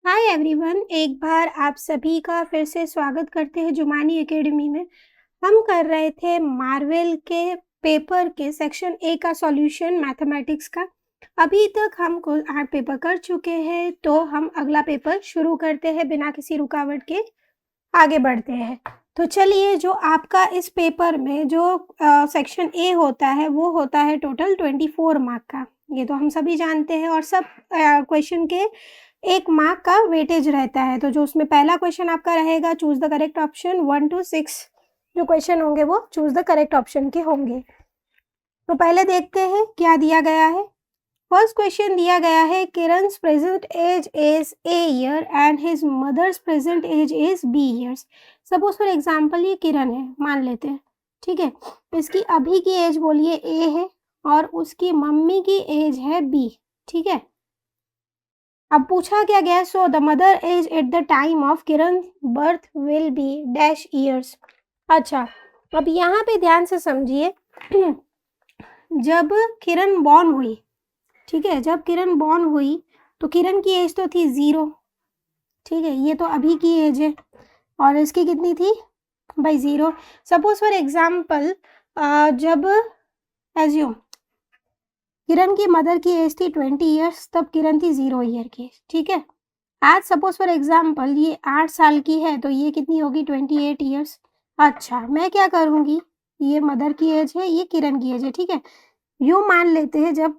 Hi everyone, एक बार आप सभी का फिर से स्वागत करते हैं जुमानी एकेडमी में। हम कर रहे थे मार्वल के पेपर के सेक्शन ए का सॉल्यूशन मैथमेटिक्स का। अभी तक हम कुल 8 पेपर कर चुके हैं, तो हम अगला पेपर शुरू करते हैं बिना किसी रुकावट के आगे बढ़ते हैं। तो चलिए, जो आपका इस पेपर में जो सेक्शन ए होता है वो होता है टोटल 24 मार्क का। ये तो हम सभी जानते हैं और सब क्वेश्चन के 1 मार्क का वेटेज रहता है। तो जो उसमें पहला क्वेश्चन आपका रहेगा choose the correct option, 1 to 6 जो क्वेश्चन होंगे वो चूज द करेक्ट ऑप्शन के होंगे। तो पहले देखते हैं क्या दिया गया है। फर्स्ट क्वेश्चन दिया गया है Kiran's present age is A year and his mother's present age is B years. Suppose for example ये किरण है, मान लेते हैं, ठीक है। इसकी अभी की एज बोलिए ए है और उसकी मम्मी की एज है बी, ठीक है। अब पूछा क्या गया, so the mother age at the time of Kiran birth will be dash years. अच्छा, अब यहाँ पे ध्यान से समझिए जब किरण बॉर्न हुई, ठीक है, जब किरण बॉर्न हुई तो किरण की एज तो थी 0, ठीक है। ये तो अभी की एज है और इसकी कितनी थी भाई 0। सपोज फॉर एग्जाम्पल जब एज्यूम किरण की मदर की एज थी 20 ईयर्स, तब किरण थी 0 ईयर की, ठीक है। आज सपोज फॉर एग्जाम्पल ये 8 साल की है तो ये कितनी होगी 28 ईयर्स। अच्छा, मैं क्या करूँगी, ये मदर की एज है, ये किरण की एज है, ठीक है। यूँ मान लेते हैं जब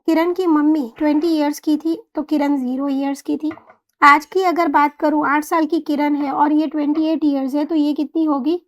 किरण की मम्मी 20 ईयर्स की थी तो किरण 0 ईयर्स की थी। आज की अगर बात करूँ, 8 साल की किरण है और ये 28 ईयर्स है, तो ये कितनी होगी,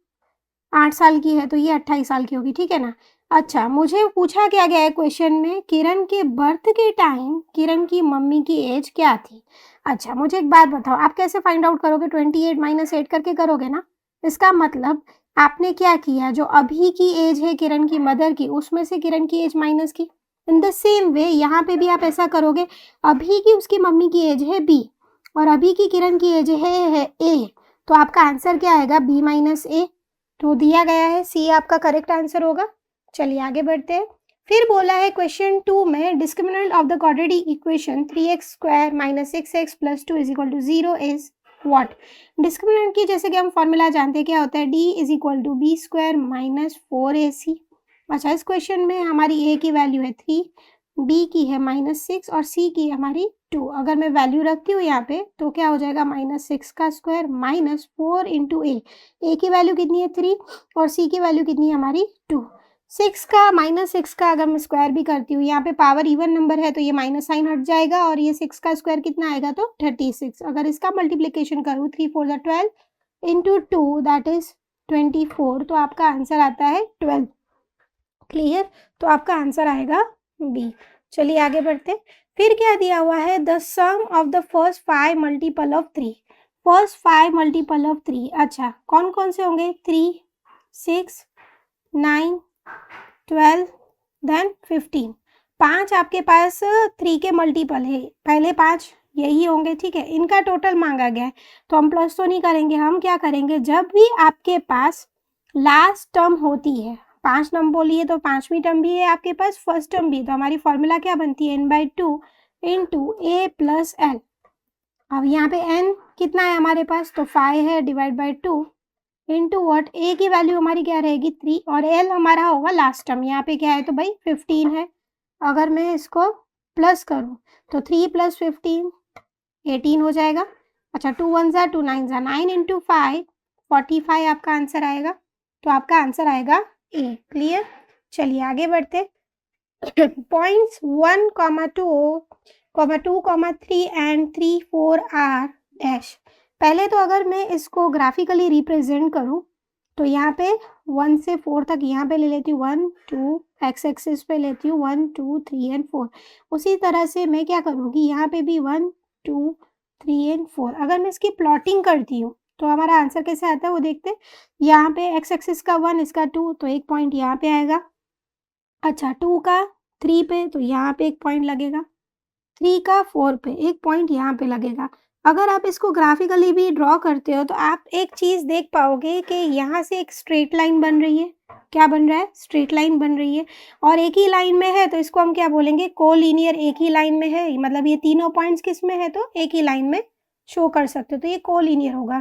8 साल की है तो ये 28 साल की होगी, ठीक है ना। अच्छा, मुझे पूछा क्या गया है क्वेश्चन में, किरण के बर्थ के टाइम किरण की मम्मी की एज क्या थी। अच्छा, मुझे एक बात बताओ, आप कैसे फाइंड आउट करोगे, 28 माइनस 8 करके करोगे ना। इसका मतलब आपने क्या किया, जो अभी की एज है किरण की मदर की, उसमें से किरण की एज माइनस की। इन द सेम वे यहाँ पे भी आप ऐसा करोगे, अभी की उसकी मम्मी की एज है बी और अभी की किरण की एज है ए, तो आपका आंसर क्या आएगा, बी माइनस ए। तो दिया गया है सी आपका करेक्ट आंसर होगा। चलिए आगे बढ़ते हैं। फिर बोला है क्वेश्चन 2 में discriminant of the quadratic equation 3x square minus 6x plus 2 is equal to 0 is what. Discriminant की जैसे कि हम फॉर्मूला जानते हैं क्या होता है, d is equal to B square minus 4ac। अच्छा, इस क्वेश्चन में हमारी a की वैल्यू है 3, b की है -6 और c की हमारी 2। अगर मैं वैल्यू रखती हूँ यहाँ पे तो क्या हो जाएगा, -6 का स्क्वायर माइनस 4 इंटू ए की वैल्यू कितनी है 3 और c की वैल्यू कितनी है हमारी 2। 6 का -6 का अगर मैं स्क्वायर भी करती हूँ, यहाँ पे पावर इवन नंबर है तो ये माइनस साइन हट जाएगा और ये 6 का स्क्वायर कितना आएगा तो 36। अगर इसका मल्टीप्लीकेशन करूँ 3 4 ज़ा 12 इंटू 2 दैट इज 24, तो आपका आंसर आता है 12। क्लियर, तो आपका आंसर आएगा बी। चलिए आगे बढ़ते। फिर क्या दिया हुआ है, the sum of the first 5 multiple of 3। First 5 multiple of 3, अच्छा कौन कौन से होंगे, 3 6 9 12 देन 15। 5 आपके पास 3 के मल्टीपल है, पहले 5 यही होंगे, ठीक है। इनका टोटल मांगा गया है तो हम प्लस तो नहीं करेंगे, हम क्या करेंगे, जब भी आपके पास लास्ट टर्म होती है, 5 टर्म बोलिए तो 5वीं टर्म भी है आपके पास, फर्स्ट टर्म भी, तो हमारी फॉर्मूला क्या बनती है, n/2 इंटू ए प्लस एल। अब यहाँ पे n कितना है हमारे पास, तो 5 है, डिवाइड बाई 2 इंटू वॉट, ए की वैल्यू हमारी क्या रहेगी 3 और एल हमारा होगा लास्ट टर्म, यहाँ पे क्या है तो भाई 15 है। अगर मैं इसको प्लस करूँ तो 3 + 15 18 हो जाएगा। अच्छा, 2 1 ज़ा 2 9 ज़ा 9 इंटू 5 45 आपका आंसर आएगा, तो आपका आंसर आएगा ए। क्लियर, चलिए आगे बढ़ते। Points 1, 2, 3 and 3 4 are dash. पहले तो अगर मैं इसको ग्राफिकली रिप्रेजेंट करूं तो यहाँ पे 1 से 4 तक यहाँ पे ले लेती हूँ, 1 2 एक्स एक्सिस पे लेती हूँ 1 2 3 एंड 4। उसी तरह से मैं क्या करूँगी, यहाँ पे भी 1 2 3 एंड 4। अगर मैं इसकी प्लॉटिंग करती हूँ तो हमारा आंसर कैसे आता है वो देखते हैं। यहाँ पे एक्स एक्सिस का 1, इसका 2, तो एक पॉइंट यहाँ पे आएगा। अच्छा, 2 का 3 पे तो यहाँ पे एक पॉइंट लगेगा, 3 का 4 पे एक पॉइंट यहाँ पे लगेगा। अगर आप इसको ग्राफिकली भी ड्रॉ करते हो तो आप एक चीज़ देख पाओगे कि यहाँ से एक स्ट्रेट लाइन बन रही है। क्या बन रहा है, स्ट्रेट लाइन बन रही है और एक ही लाइन में है तो इसको हम क्या बोलेंगे, कोलिनियर, एक ही लाइन में है, मतलब ये तीनों पॉइंट्स किस में है तो एक ही लाइन में शो कर सकते हो, तो ये कोलिनियर होगा।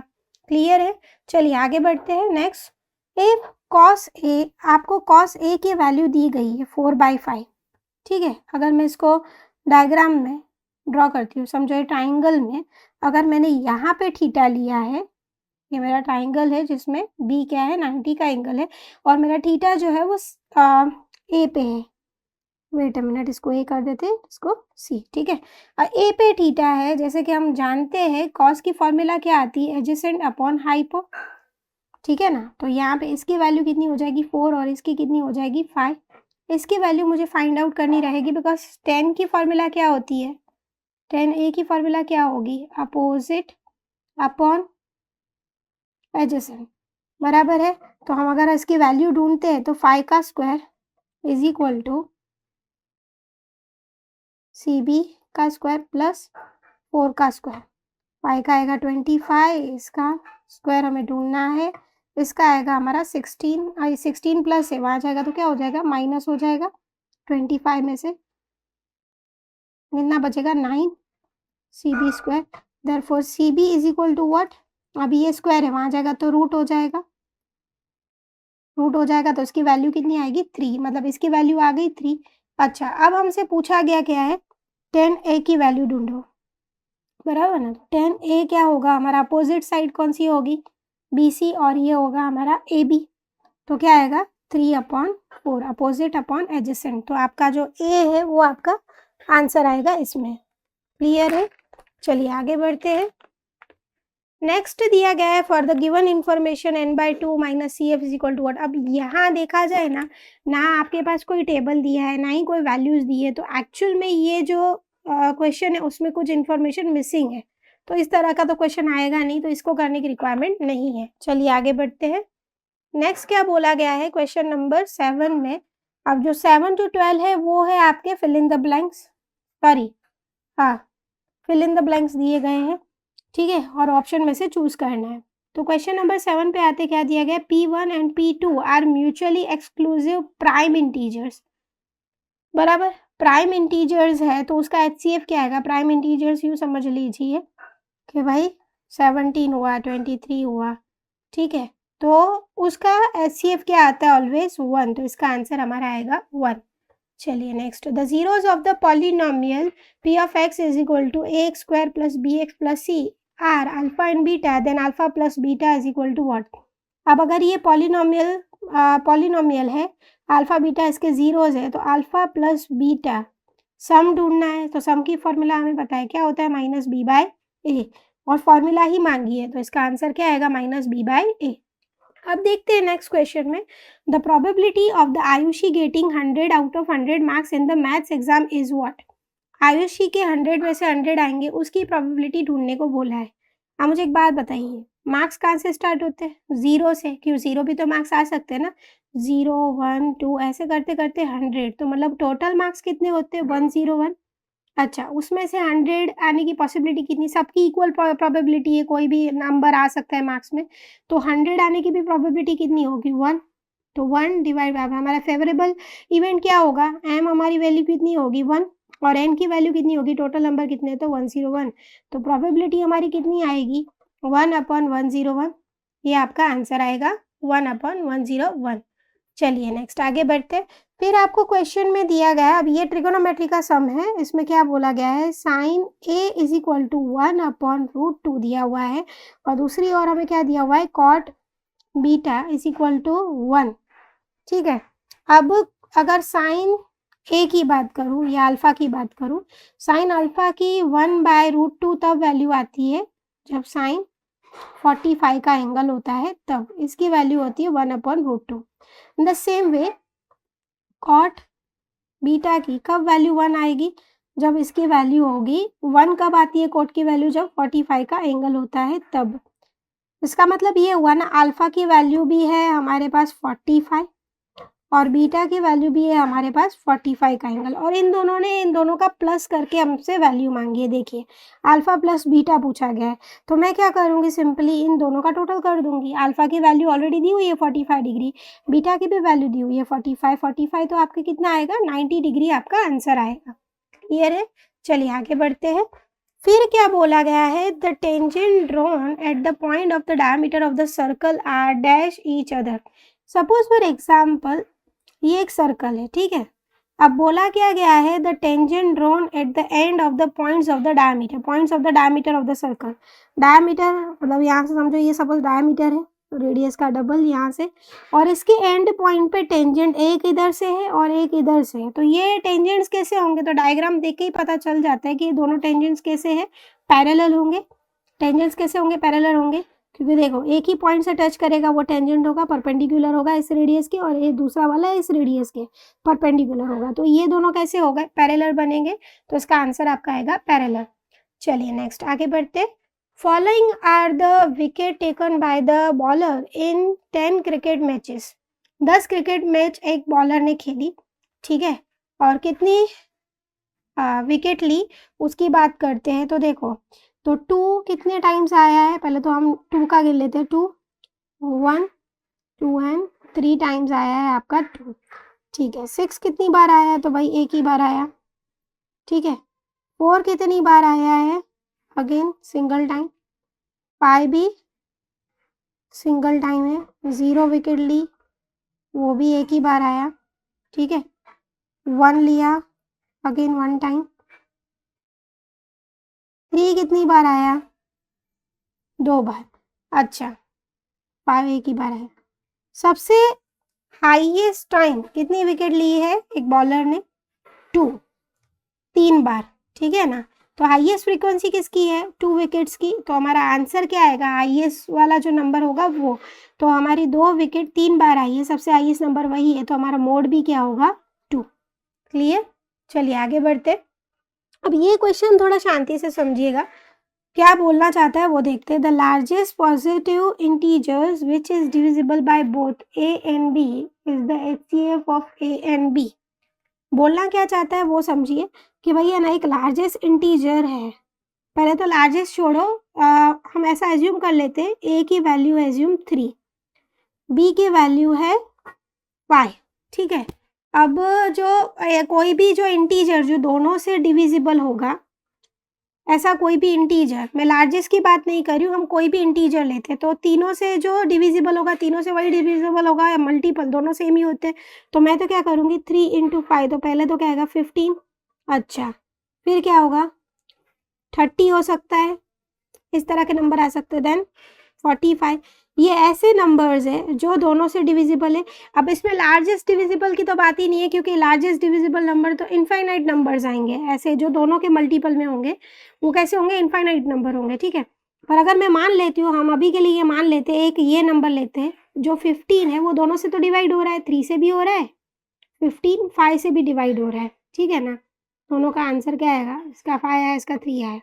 क्लियर है? चलिए आगे बढ़ते हैं। नेक्स्ट, इफ कॉस ए, आपको कॉस ए की वैल्यू दी गई है 4/5, ठीक है। अगर मैं इसको डायग्राम में ड्रॉ करती हूँ, समझो ये ट्राइंगल में अगर मैंने यहाँ पे थीटा लिया है, ये मेरा ट्राइंगल है जिसमें बी क्या है, 90 का एंगल है, और मेरा थीटा जो है वो ए पे है। वेट अ मिनट, इसको ए कर देते हैं, इसको सी, ठीक है। ए पे थीटा है, जैसे कि हम जानते हैं कॉस की फॉर्मूला क्या आती है, एडजेसेंट अपॉन हाइपो, ठीक है ना। तो यहाँ पे इसकी वैल्यू कितनी हो जाएगी 4 और इसकी कितनी हो जाएगी 5। इसकी वैल्यू मुझे फाइंड आउट करनी रहेगी, बिकॉज 10 की फॉर्मूला क्या होती है, 10a की फॉर्मूला क्या होगी, अपोजिट अपॉन एडजेसेंट, बराबर है। तो हम अगर इसकी वैल्यू ढूंढते हैं तो 5 का square is equal to CB का स्क्वायर प्लस 4 का स्क्वायर। 5 का आएगा 25, इसका स्क्वायर हमें ढूंढना है, इसका आएगा हमारा 16, 16 प्लस है, वहाँ जाएगा तो क्या हो जाएगा, माइनस हो जाएगा 25 में से, कितना बचेगा 9 CB square. Therefore CB is equal to what, अभी ये स्क्वायर है, वहाँ जाएगा तो रूट हो जाएगा, रूट हो जाएगा तो इसकी वैल्यू कितनी आएगी 3, मतलब इसकी वैल्यू आ गई 3। अच्छा, अब हमसे पूछा गया क्या है, 10a की वैल्यू ढूंढो, बराबर ना। तो 10a क्या होगा, हमारा अपोजिट साइड कौन सी होगी, BC, और ये होगा हमारा AB। तो क्या आएगा 3/4, अपोजिट अपॉन एडजेसेंट। तो आपका जो A है वो आपका आंसर आएगा इसमें। क्लियर है? चलिए आगे बढ़ते हैं। नेक्स्ट दिया गया है for the given information n/2 minus CF is equal to what. अब यहाँ देखा जाए ना, ना आपके पास कोई टेबल दिया है, ना ही कोई वैल्यूज दी है, तो एक्चुअल में ये जो क्वेश्चन है उसमें कुछ इन्फॉर्मेशन मिसिंग है, तो इस तरह का तो क्वेश्चन आएगा नहीं, तो इसको करने की रिक्वायरमेंट नहीं है। चलिए आगे बढ़ते हैं। नेक्स्ट क्या बोला गया है क्वेश्चन नंबर 7 में, अब जो 7 to 12 है वो है आपके fill in the blanks, sorry हाँ, फिल इन द ब्लैंक्स दिए गए हैं, ठीक है, और ऑप्शन में से चूज करना है। तो क्वेश्चन नंबर 7 पे आते क्या दिया गया, P1 and P2 are mutually exclusive prime integers, बराबर। प्राइम इंटीजर्स है तो उसका HCF क्या आएगा, प्राइम इंटीजर्स यूँ समझ लीजिए कि भाई 17 हुआ, 23 हुआ, ठीक है, तो उसका HCF क्या आता है, ऑलवेज 1, तो इसका आंसर हमारा आएगा 1। चलिए next, the zeros of the polynomial P of x is equal to ax square plus bx plus c are alpha and beta, then alpha plus beta is equal to what. अब अगर ये polynomial है, alpha beta इसके zeros है, तो alpha plus beta सम ढूंढना है, तो सम की फॉर्मूला हमें पता है क्या होता है, -b/a, और फॉर्मूला ही मांगी है, तो इसका आंसर क्या आएगा, -b/a। अब देखते हैं नेक्स्ट क्वेश्चन में, the probability of the Ayushi getting 100 out of 100 marks in the maths exam is what. Ayushi के 100 में से 100 आएंगे, उसकी प्रोबेबिलिटी ढूंढने को बोला है। अब मुझे एक बात बताइए, मार्क्स कहाँ से स्टार्ट होते हैं, 0 से, क्यों 0 भी तो मार्क्स आ सकते हैं ना, 0 1 2 ऐसे करते करते 100, तो मतलब टोटल मार्क्स कितने होते हैं 101। अच्छा, उसमें से 100 आने की पॉसिबिलिटी कितनी, सबकी इक्वल प्रोबेबिलिटी है, कोई भी नंबर आ सकता है मार्क्स में, तो 100 आने की भी प्रोबेबिलिटी कितनी होगी 1, तो 1 डिवाइड बाय हमारा फेवरेबल इवेंट क्या होगा, m हमारी वैल्यू कितनी होगी 1, और n की वैल्यू कितनी होगी, टोटल नंबर कितने, तो 101, तो प्रोबेबिलिटी हमारी कितनी आएगी 1/101, ये आपका आंसर आएगा 1/101। चलिए नेक्स्ट आगे बढ़ते हैं। फिर आपको क्वेश्चन में दिया गया है, अब ये ट्रिगोनोमेट्री का सम है, इसमें क्या बोला गया है, sine a is equal to 1/√2 दिया हुआ है, और दूसरी ओर हमें क्या दिया हुआ है, cot beta is equal to 1, ठीक है। अब अगर साइन a की बात करूँ या अल्फा की बात करूँ, साइन अल्फा की 1/√2 तब वैल्यू आती है जब साइन 45 का एंगल होता है, तब इसकी वैल्यू होती है 1/√2। In the same way cot beta की कब वैल्यू 1 आएगी, जब इसकी वैल्यू होगी 1, कब आती है कॉट की वैल्यू, जब 45 का एंगल होता है तब। इसका मतलब ये हुआ ना, अल्फा की वैल्यू भी है हमारे पास 45 और बीटा की वैल्यू भी है हमारे पास 45 का एंगल, और इन दोनों का प्लस करके हमसे वैल्यू मांगी है। देखिए अल्फा प्लस बीटा पूछा गया है, तो मैं क्या करूँगी, सिंपली इन दोनों का टोटल कर दूंगी। अल्फा की वैल्यू ऑलरेडी दी हुई है 45 डिग्री, बीटा की भी वैल्यू दी हुई है 45, तो आपके कितना आएगा 90 डिग्री आपका आंसर आएगा। क्लियर है? चलिए आगे बढ़ते हैं। फिर क्या बोला गया है, the tangent drawn at the point of the diameter of the circle are dash each other. Suppose for example ये एक सर्कल है, ठीक है। अब बोला क्या गया है, the tangent drawn at the end of the points of the diameter, points of the diameter of the circle. Diameter मतलब यहाँ से समझो ये सपोज डायमीटर है, रेडियस का डबल यहाँ से, और इसके एंड पॉइंट पे टेंजेंट एक इधर से है और एक इधर से है। तो ये टेंजेंट्स कैसे होंगे, तो डायग्राम देख के ही पता चल जाता है कि ये दोनों टेंजेंट्स कैसे है, पैरेलल होंगे। टेंजेंट्स कैसे होंगे, पैरेलल होंगे, क्योंकि देखो एक ही पॉइंट से टच करेगा वो टेंजेंट होगा, परपेंडिकुलर होगा इस रेडियस के, और ये दूसरा वाला इस रेडियस के परपेंडिकुलर होगा। तो ये दोनों कैसे हो गए, पैरेलल बनेंगे। तो इसका आंसर आपका आएगा पैरेलल। चलिए नेक्स्ट आगे बढ़ते। Following are the wicket taken by the bowler in 10 cricket matches. 10 cricket match एक बॉलर ने खेली, ठीक है, और कितनी विकेट ली उसकी बात करते हैं। तो देखो, तो 2 कितने टाइम्स आया है, पहले तो हम 2 का गिन लेते हैं। 2 1 2 एंड 3 टाइम्स आया है आपका 2, ठीक है। 6 कितनी बार आया है, तो भाई एक ही बार आया, ठीक है। 4 कितनी बार आया है, अगेन सिंगल टाइम। 5 भी सिंगल टाइम है। 0 विकेट ली, वो भी एक ही बार आया, ठीक है। 1 लिया, अगेन 1 टाइम। 3 कितनी बार आया, 2 बार, अच्छा। 5 एक ही बार है। सबसे हाईएस्ट टाइम कितनी विकेट ली है एक बॉलर ने, 2, 3 बार, ठीक है ना। तो हाईएस्ट फ्रीक्वेंसी किसकी है, 2 विकेट्स की। तो हमारा आंसर क्या आएगा, हाईएस्ट वाला जो नंबर होगा वो। तो हमारी 2 विकेट 3 बार आई है, सबसे हाईएस्ट नंबर वही है, तो हमारा मोड भी क्या होगा, 2। क्लियर। चलिए आगे बढ़ते। अब ये क्वेश्चन थोड़ा शांति से समझिएगा, क्या बोलना चाहता है वो देखते हैं। The largest positive integers which is divisible by both A and B is the HCF of A and B. बोलना क्या चाहता है वो समझिए कि भैया ना एक लार्जेस्ट इंटीजर है, पहले तो लार्जेस्ट छोड़ो, हम ऐसा एज्यूम कर लेते हैं, ए की वैल्यू एज्यूम 3, बी की वैल्यू है 5, ठीक है। अब जो कोई भी जो इंटीजर जो दोनों से डिविजिबल होगा, ऐसा कोई भी इंटीजर, मैं लार्जेस्ट की बात नहीं कर रही हूँ, हम कोई भी इंटीजर लेते हैं तो तीनों से जो डिविजिबल होगा, तीनों से वही डिविजिबल होगा या मल्टीपल, दोनों सेम ही होते हैं। तो मैं तो क्या करूँगी, 3 × 5, तो पहले तो क्या आएगा 15, अच्छा, फिर क्या होगा 30 हो सकता है, इस तरह के नंबर आ सकते हैं, देन 45। ये ऐसे नंबर्स है जो दोनों से डिविजिबल है। अब इसमें लार्जेस्ट डिविजिबल की तो बात ही नहीं है, क्योंकि लार्जेस्ट डिविजिबल नंबर तो इनफाइनाइट नंबर्स आएंगे, ऐसे जो दोनों के मल्टीपल में होंगे वो कैसे होंगे, इनफाइनाइट नंबर होंगे, ठीक है। पर अगर मैं मान लेती हूँ, हम अभी के लिए ये मान लेते हैं, एक ये नंबर लेते हैं जो 15 है, वो दोनों से तो डिवाइड हो रहा है, 3 से भी हो रहा है, 15 5 से भी डिवाइड हो रहा है, ठीक है ना। दोनों का आंसर क्या आएगा, इसका 5 आया, इसका 3 आया,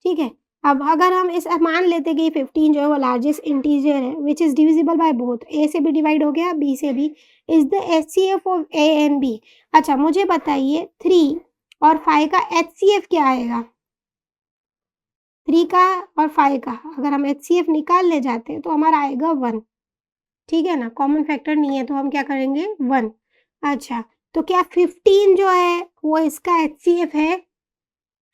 ठीक है। अब अगर हम इस मान लेते कि 15 जो है वो लार्जेस्ट इंटीजर है which is divisible by both, A से भी डिवाइड हो गया, बी से भी, is the HCF of A and B. अच्छा मुझे बताइए 3 और 5 का HCF क्या आएगा, 3 का और 5 का अगर हम HCF निकाल ले जाते हैं तो हमारा आएगा 1, ठीक है ना। कॉमन फैक्टर नहीं है तो हम क्या करेंगे 1। अच्छा तो क्या 15 जो है वो इसका HCF है,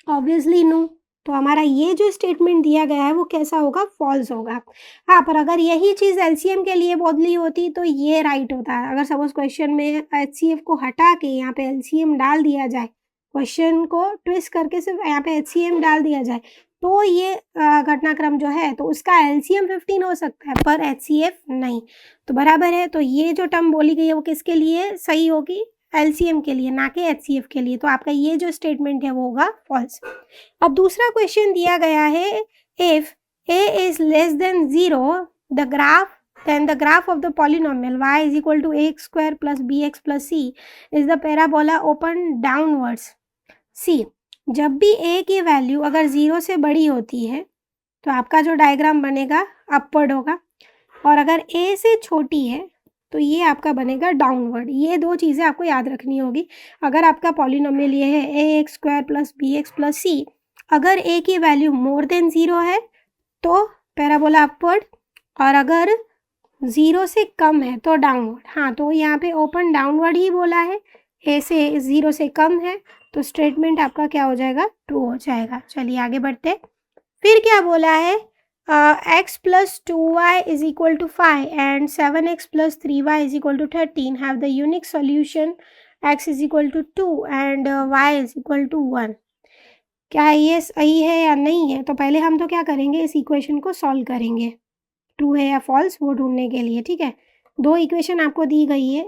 ऑब्वियसली नो। तो हमारा ये जो स्टेटमेंट दिया गया है वो कैसा होगा, फॉल्स होगा। हाँ पर अगर यही चीज़ एलसीएम के लिए बदली होती तो ये राइट होता है। अगर सपोज क्वेश्चन में एचसीएफ को हटा के यहाँ पे एलसीएम डाल दिया जाए, क्वेश्चन को ट्विस्ट करके सिर्फ यहाँ पे एचसीएम डाल दिया जाए, तो ये घटनाक्रम जो है तो उसका एलसीएम 15 हो सकता है पर एचसीएफ नहीं। तो बराबर है, तो ये जो टर्म बोली गई है वो किसके लिए सही होगी, एलसीएम के लिए, ना कि एचसीएफ के लिए। तो आपका ये जो स्टेटमेंट है वो होगा फॉल्स। अब दूसरा क्वेश्चन दिया गया है, if a is less than 0 the graph then the graph of the polynomial y is equal to ax square plus bx plus c is the parabola open downwards। c जब भी a की value अगर 0 से बड़ी होती है तो आपका जो डायग्राम बनेगा अपवर्ड होगा, और अगर a से छोटी है तो ये आपका बनेगा डाउनवर्ड। ये दो चीज़ें आपको याद रखनी होगी। अगर आपका पॉलिनोमियल ये है A X square plus B X plus C, अगर a की वैल्यू मोर देन 0 है तो पैराबोला अपवर्ड, और अगर 0 से कम है तो डाउनवर्ड। हाँ तो यहाँ पे ओपन डाउनवर्ड ही बोला है, a से 0 से कम है तो स्टेटमेंट आपका क्या हो जाएगा, ट्रू हो जाएगा। चलिए आगे बढ़ते। फिर क्या बोला है, x plus 2y is equal to 5 and 7x plus 3y is equal to 13 have the unique solution x is equal to 2 and y is equal to 1। क्या ये सही है या नहीं है? तो पहले हम तो क्या करेंगे, इस इक्वेशन को सॉल्व करेंगे, ट्रू है या फॉल्स वो ढूंढने के लिए। ठीक है, दो इक्वेशन आपको दी गई है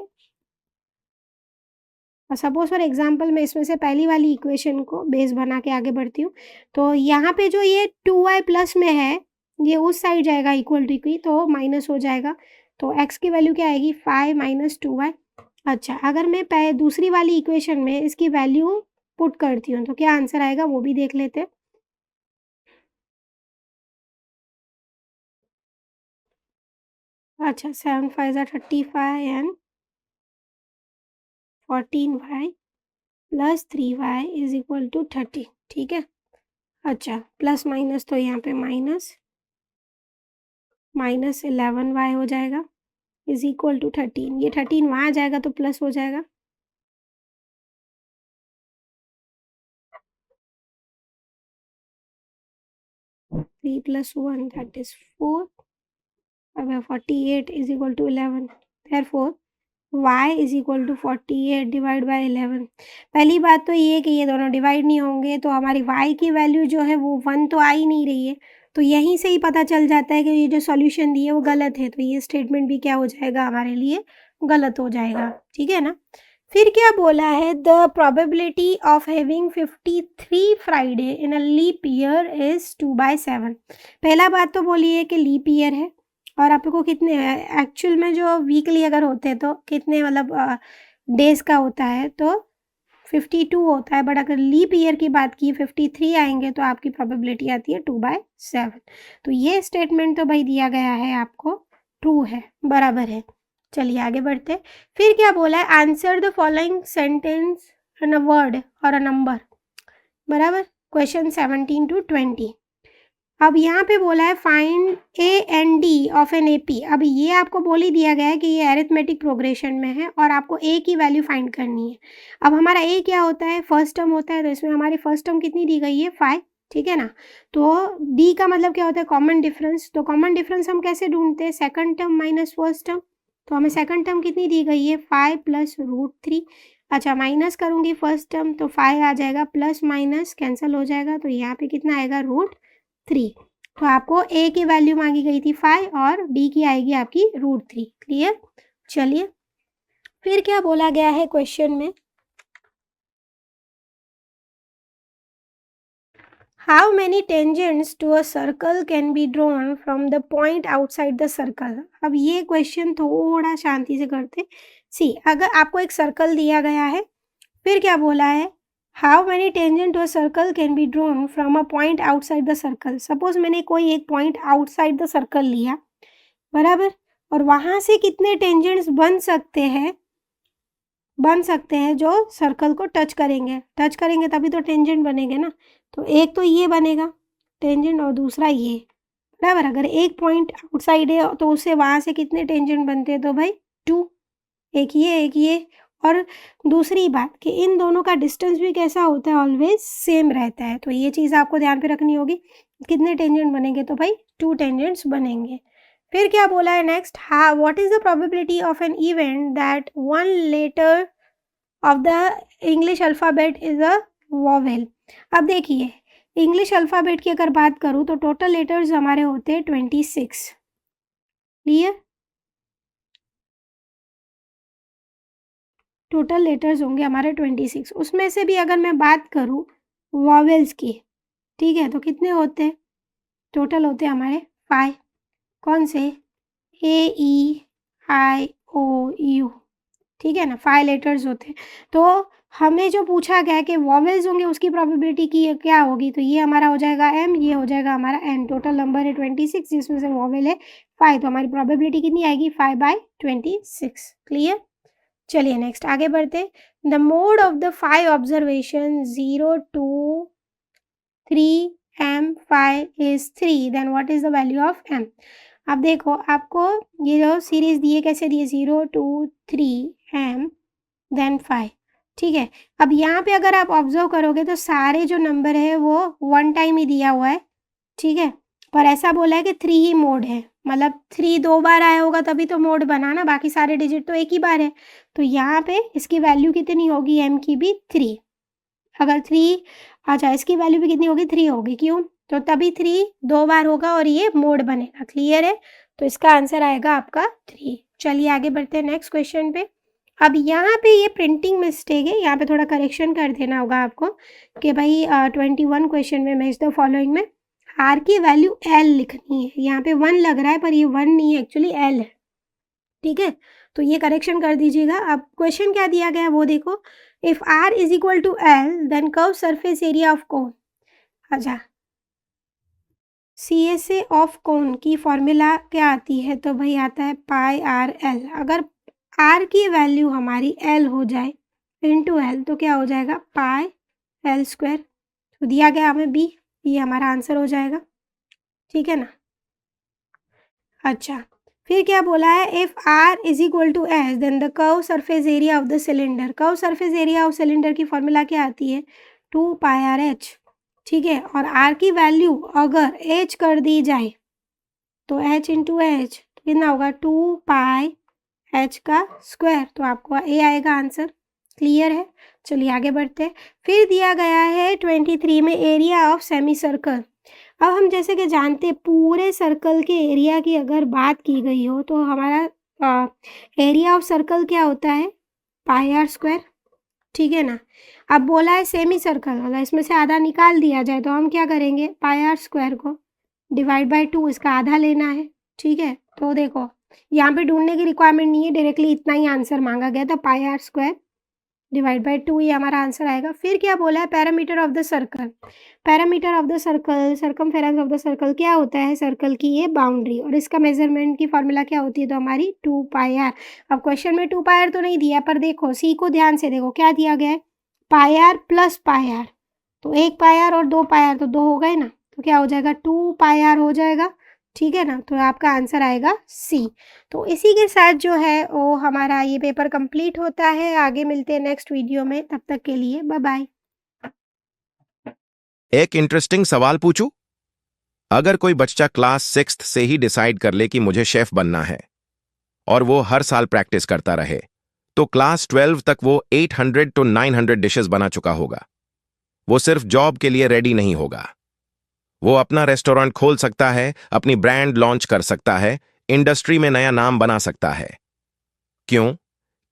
और सपोज फॉर एग्जांपल मैं इसमें से पहली वाली इक्वेशन को बेस बना के आगे बढ़ती हूँ। तो यहाँ पे जो ये 2y प्लस में है, ये उस साइड जाएगा इक्वल टू की, तो माइनस हो जाएगा। तो x की वैल्यू क्या आएगी, 5 माइनस 2y। अच्छा, अगर मैं दूसरी वाली इक्वेशन में इसकी वैल्यू पुट करती हूँ तो क्या आंसर आएगा वो भी देख लेते हैं। अच्छा, 7 5 35 and 14y plus 3y is equal to 30। ठीक है, अच्छा प्लस माइनस तो यहाँ पे माइनस 11y हो जाएगा इज इक्वल टू 13। ये 13 वहाँ जाएगा तो प्लस हो जाएगा। Three plus 1 that is 4। अब 48 is equal to 11, therefore y is equal to 48 divide by 11। पहली बात तो ये कि ये दोनों डिवाइड नहीं होंगे, तो हमारी y की वैल्यू जो है वो 1 तो आ ही नहीं रही है। तो यहीं से ही पता चल जाता है कि ये जो सॉल्यूशन दिए वो गलत है। तो ये स्टेटमेंट भी क्या हो जाएगा, हमारे लिए गलत हो जाएगा। ठीक है ना। फिर क्या बोला है, the probability of having 53 Friday in a leap year is 2/7। पहला बात तो बोली है कि लीप ईयर है और आपको कितने एक्चुअल में जो वीकली अगर होते हैं तो कितने मतलब डेज का होता है, तो 52 होता है। बट अगर लीप ईयर की बात की 53 आएंगे तो आपकी प्रोबेबिलिटी आती है 2/7। तो ये स्टेटमेंट तो भाई दिया गया है आपको ट्रू है, बराबर है। चलिए आगे बढ़ते। फिर क्या बोला है, answer the following sentence in a word और अ नंबर, बराबर। Question 17 to 20। अब यहाँ पे बोला है find A and D of an AP. अब ये आपको बोल ही दिया गया है कि ये अरिथमेटिक प्रोग्रेशन में है और आपको ए की वैल्यू फाइंड करनी है। अब हमारा ए क्या होता है, फर्स्ट टर्म होता है, तो इसमें हमारी फर्स्ट टर्म कितनी दी गई है, 5। ठीक है ना। तो डी का मतलब क्या होता है, कॉमन डिफरेंस। तो कॉमन डिफरेंस हम कैसे ढूंढते हैं, second term minus first term. तो हमें सेकंड टर्म कितनी दी गई है, 5 प्लस √3। अच्छा, माइनस करूँगी फर्स्ट टर्म तो 5 आ जाएगा, प्लस माइनस कैंसिल हो जाएगा, तो यहाँ पे कितना आएगा, √3। तो आपको ए की वैल्यू मांगी गई थी 5 और डी की आएगी आपकी √3। क्लियर। चलिए फिर क्या बोला गया है क्वेश्चन में, how many tangents to a circle can be drawn from the point outside the circle. अब ये क्वेश्चन थोड़ा शांति से करते। सी, अगर आपको एक सर्कल दिया गया है, फिर क्या बोला है, how many tangent to a circle can be drawn from a point outside the circle. Suppose मैंने कोई एक पॉइंट आउटसाइड द सर्कल लिया, बराबर, और वहाँ से कितने टेंजेंट्स बन सकते हैं जो सर्कल को टच करेंगे तभी तो टेंजेंट बनेंगे ना। तो एक तो ये बनेगा टेंजेंट और दूसरा ये, बराबर। अगर एक पॉइंट आउटसाइड है तो उससे वहाँ से कितने टेंजेंट बनते हैं, तो भाई 2, एक ये। और दूसरी बात कि इन दोनों का डिस्टेंस भी कैसा होता है, ऑलवेज सेम रहता है। तो ये चीज़ आपको ध्यान पे रखनी होगी। कितने टेंजेंट बनेंगे, तो भाई 2 टेंजेंट्स बनेंगे। फिर क्या बोला है नेक्स्ट, हाँ, what is the probability of an event that one letter of the English alphabet is a vowel. अब देखिए, इंग्लिश अल्फ़ाबेट की अगर बात करूँ तो टोटल लेटर्स हमारे होते हैं 26। क्लियर, टोटल लेटर्स होंगे हमारे 26। उसमें से भी अगर मैं बात करूँ वॉवेल्स की, ठीक है, तो कितने होते हैं, टोटल होते हैं हमारे 5। कौन से, A E I O U, ठीक है ना, 5 लेटर्स होते हैं। तो हमें जो पूछा गया है कि वॉवेल्स होंगे उसकी प्रोबेबिलिटी की क्या होगी, तो ये हमारा हो जाएगा M, ये हो जाएगा हमारा N। टोटल नंबर है 26 जिसमें से वॉवेल है 5, तो हमारी प्रोबेबिलिटी कितनी आएगी, 5/26। क्लियर। चलिए नेक्स्ट आगे बढ़ते। The mode of the 5 observation 0 2 3 M 5 is 3, then what is the value of M। अब देखो, आपको ये जो सीरीज दी है कैसे दी है, 0 2 3 M देन 5। ठीक है। अब यहाँ पे अगर आप ऑब्जर्व करोगे तो सारे जो नंबर है वो 1 टाइम ही दिया हुआ है, ठीक है। और ऐसा बोला है कि 3 ही मोड है, मतलब 3 2 बार आया होगा तभी तो मोड बना ना, बाकी सारे डिजिट तो एक ही बार है। तो यहाँ पे इसकी वैल्यू कितनी होगी, m की भी 3। अगर 3 अच्छा इसकी वैल्यू भी कितनी होगी, 3 होगी, क्यों? तो तभी 3 2 बार होगा और ये मोड बनेगा, क्लियर है? तो इसका आंसर आएगा आपका 3। चलिए आगे बढ़ते हैं नेक्स्ट क्वेश्चन पे। अब यहाँ पे ये प्रिंटिंग मिस्टेक है, यहाँ पे थोड़ा करेक्शन कर देना होगा आपको कि भाई 21 क्वेश्चन में मैच द फॉलोइंग में आर की वैल्यू एल लिखनी है। यहाँ पे 1 लग रहा है पर ये 1 नहीं है, एक्चुअली एल है, ठीक है। तो ये करेक्शन कर दीजिएगा। अब क्वेश्चन क्या दिया गया है वो देखो, if r is equal to l then curve surface area of cone. अच्छा, CSA ऑफ कोन की फॉर्मूला क्या आती है, तो भाई आता है पाई आर एल। अगर आर की वैल्यू हमारी एल हो जाए इंटू एल तो क्या हो जाएगा, पाई एल स्क्वायर। तो दिया गया हमें बी, ये हमारा आंसर हो जाएगा, ठीक है ना। अच्छा, फिर क्या बोला है, if r is equal to s then the curve surface area of the cylinder. Curve surface area of cylinder की फॉर्मूला क्या आती है, 2 पाई आर एच, ठीक है। और आर की वैल्यू अगर एच कर दी जाए तो एच इंटू एच कितना होगा, 2 पाई एच का स्क्वायर। तो आपको ए आएगा आंसर, क्लियर है। चलिए आगे बढ़ते हैं। फिर दिया गया है 23 में एरिया ऑफ सेमी सर्कल। अब हम जैसे कि जानते हैं पूरे सर्कल के एरिया की अगर बात की गई हो तो हमारा एरिया ऑफ सर्कल क्या होता है, पाई आर स्क्वायर, ठीक है ना। अब बोला है सेमी सर्कल, अगर इसमें से आधा निकाल दिया जाए तो हम क्या करेंगे, पाई आर स्क्वायर को डिवाइड बाय 2 इसका आधा लेना है, ठीक है। तो देखो यहाँ पे ढूंढने की रिक्वायरमेंट नहीं है, डायरेक्टली इतना ही आंसर मांगा गया था, पाई आर स्क्वायर डिवाइड बाय 2 ये हमारा आंसर आएगा। फिर क्या बोला है, parameter of the circle. Parameter of the circle, circumference of the circle क्या होता है, सर्कल की ये बाउंड्री, और इसका मेजरमेंट की फॉर्मूला क्या होती है, तो हमारी 2 पाई आर। अब क्वेश्चन में 2 पाई आर तो नहीं दिया, पर देखो सी को ध्यान से देखो क्या दिया गया है, पाई आर प्लस पाई आर। तो 1 पाई आर और 2 पाई आर तो 2 हो गए ना, तो क्या हो जाएगा, 2 पाई आर हो जाएगा, ठीक है ना। तो आपका आंसर आएगा सी। तो इसी के साथ जो है वो हमारा ये पेपर कंप्लीट होता है। आगे मिलते हैं नेक्स्ट वीडियो में, तब तक के लिए बाय बाय। एक इंटरेस्टिंग सवाल पूछूं? अगर कोई बच्चा क्लास 6 से ही डिसाइड कर ले कि मुझे शेफ बनना है और वो हर साल प्रैक्टिस करता रहे, तो क्लास 12 तक वो 800 to 900 डिशेस बना चुका होगा। वो सिर्फ जॉब के लिए रेडी नहीं होगा, वो अपना रेस्टोरेंट खोल सकता है, अपनी ब्रांड लॉन्च कर सकता है, इंडस्ट्री में नया नाम बना सकता है। क्यों?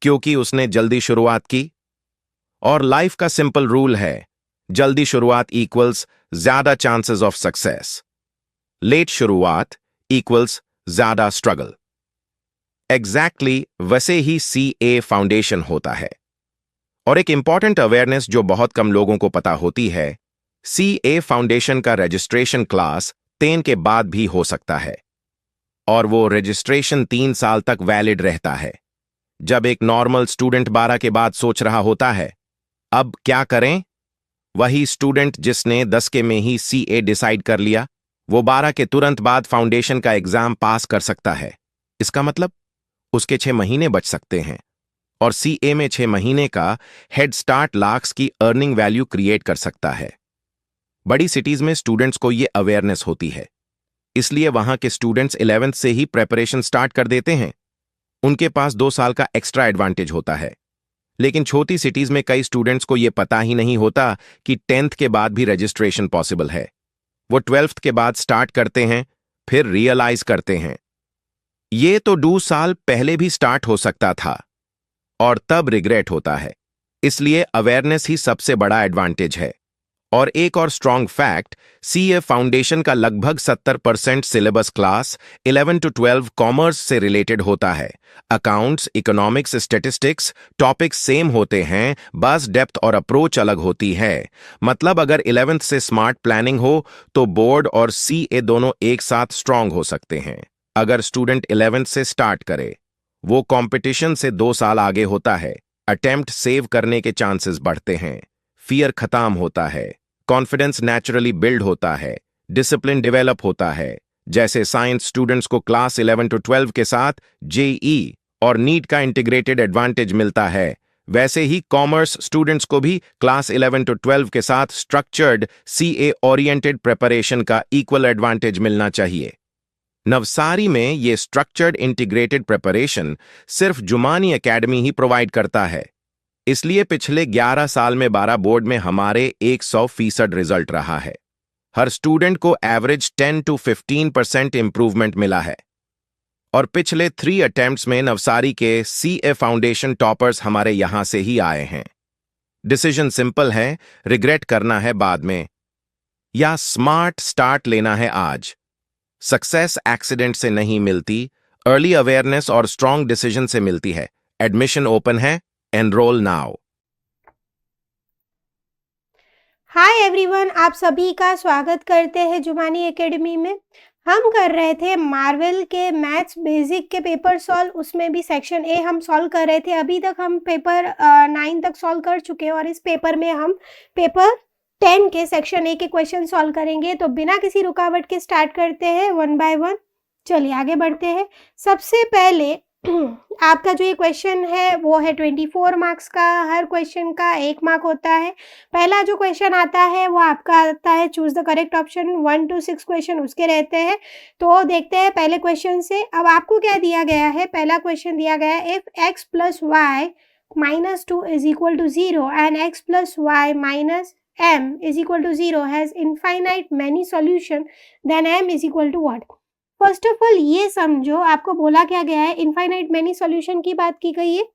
क्योंकि उसने जल्दी शुरुआत की। और लाइफ का सिंपल रूल है, जल्दी शुरुआत इक्वल्स ज्यादा चांसेस ऑफ सक्सेस, लेट शुरुआत इक्वल्स ज्यादा स्ट्रगल। एग्जैक्टली वैसे ही CA फाउंडेशन होता है। और एक इंपॉर्टेंट अवेयरनेस जो बहुत कम लोगों को पता होती है, CA फाउंडेशन का रजिस्ट्रेशन क्लास 10 के बाद भी हो सकता है और वो रजिस्ट्रेशन 3 साल तक वैलिड रहता है। जब एक नॉर्मल स्टूडेंट 12 के बाद सोच रहा होता है अब क्या करें, वही स्टूडेंट जिसने 10 के में ही CA डिसाइड कर लिया, वो 12 के तुरंत बाद फाउंडेशन का एग्जाम पास कर सकता है। इसका मतलब उसके 6 महीने बच सकते हैं और CA में 6 महीने का हेड स्टार्ट लाख्स की अर्निंग वैल्यू क्रिएट कर सकता है। बड़ी सिटीज में स्टूडेंट्स को ये अवेयरनेस होती है, इसलिए वहां के स्टूडेंट्स 11th से ही प्रेपरेशन स्टार्ट कर देते हैं। उनके पास 2 साल का एक्स्ट्रा एडवांटेज होता है। लेकिन छोटी सिटीज में कई स्टूडेंट्स को यह पता ही नहीं होता कि 10th के बाद भी रजिस्ट्रेशन पॉसिबल है। वो 12th के बाद स्टार्ट करते हैं, फिर रियलाइज करते हैं ये तो 2 साल पहले भी स्टार्ट हो सकता था, और तब रिग्रेट होता है। इसलिए अवेयरनेस ही सबसे बड़ा एडवांटेज है। और एक और स्ट्रॉन्ग फैक्ट, CA फाउंडेशन का लगभग 70% सिलेबस क्लास 11 to 12 कॉमर्स से रिलेटेड होता है। Accounts, economics, statistics topics same होते हैं, बस डेप्थ और अप्रोच अलग होती है। मतलब अगर 11th से स्मार्ट प्लानिंग हो तो बोर्ड और CA दोनों एक साथ स्ट्रॉन्ग हो सकते हैं। अगर स्टूडेंट 11th से स्टार्ट करे, वो कंपटीशन से 2 साल आगे होता है, अटेम्प्ट सेव करने के चांसेस बढ़ते हैं, फियर खत्म होता है, कॉन्फिडेंस नेचुरली बिल्ड होता है, डिसिप्लिन डेवलप होता है। जैसे साइंस स्टूडेंट्स को क्लास 11 to 12 के साथ JEE और नीट का इंटीग्रेटेड एडवांटेज मिलता है, वैसे ही कॉमर्स स्टूडेंट्स को भी क्लास 11 to 12 के साथ स्ट्रक्चर्ड CA ओरिएंटेड प्रिपरेशन का इक्वल एडवांटेज मिलना चाहिए। नवसारी में ये स्ट्रक्चर्ड इंटीग्रेटेड प्रिपरेशन सिर्फ जुमानी एकेडमी ही प्रोवाइड करता है, इसलिए पिछले 11 साल में 12 बोर्ड में हमारे 100% रिजल्ट रहा है। हर स्टूडेंट को एवरेज 10 to 15% इंप्रूवमेंट मिला है और पिछले 3 अटेम्प्ट्स में नवसारी के CA फाउंडेशन टॉपर्स हमारे यहां से ही आए हैं। डिसीजन सिंपल है, रिग्रेट करना है बाद में या स्मार्ट स्टार्ट लेना है आज। सक्सेस एक्सीडेंट से नहीं मिलती, अर्ली अवेयरनेस और स्ट्रॉन्ग डिसीजन से मिलती है। एडमिशन ओपन है, एनरोल नाउ। हाय एवरीवन, आप सभी का स्वागत करते हैं जुमानी एकेडमी में। हम कर रहे थे मार्वल के मैथ्स बेसिक के पेपर सॉल्व, उसमें भी सेक्शन ए हम सॉल्व कर रहे थे। अभी तक हम पेपर 9 तक सॉल्व कर चुके हैं और इस पेपर में हम पेपर 10 के सेक्शन ए के क्वेश्चन सॉल्व करेंगे। तो बिना किसी रुकावट के स्टार्ट करते हैं 1 by 1। चलिए आगे बढ़ते हैं। सबसे पहले आपका जो ये क्वेश्चन है वो है 24 मार्क्स का। हर क्वेश्चन का 1 मार्क होता है। पहला जो क्वेश्चन आता है वो आपका आता है choose the correct option. 1 to 6 question उसके रहते हैं। तो देखते हैं पहले क्वेश्चन से। अब आपको क्या दिया गया है? पहला क्वेश्चन दिया गया है if x plus y minus 2 is equal to 0 and x plus y minus m is equal to 0 has infinite many solution, then m is equal to what? First of all ये समझो, आपको बोला क्या गया है? इनफाइनाइट मैनी सॉल्यूशन की बात की गई है।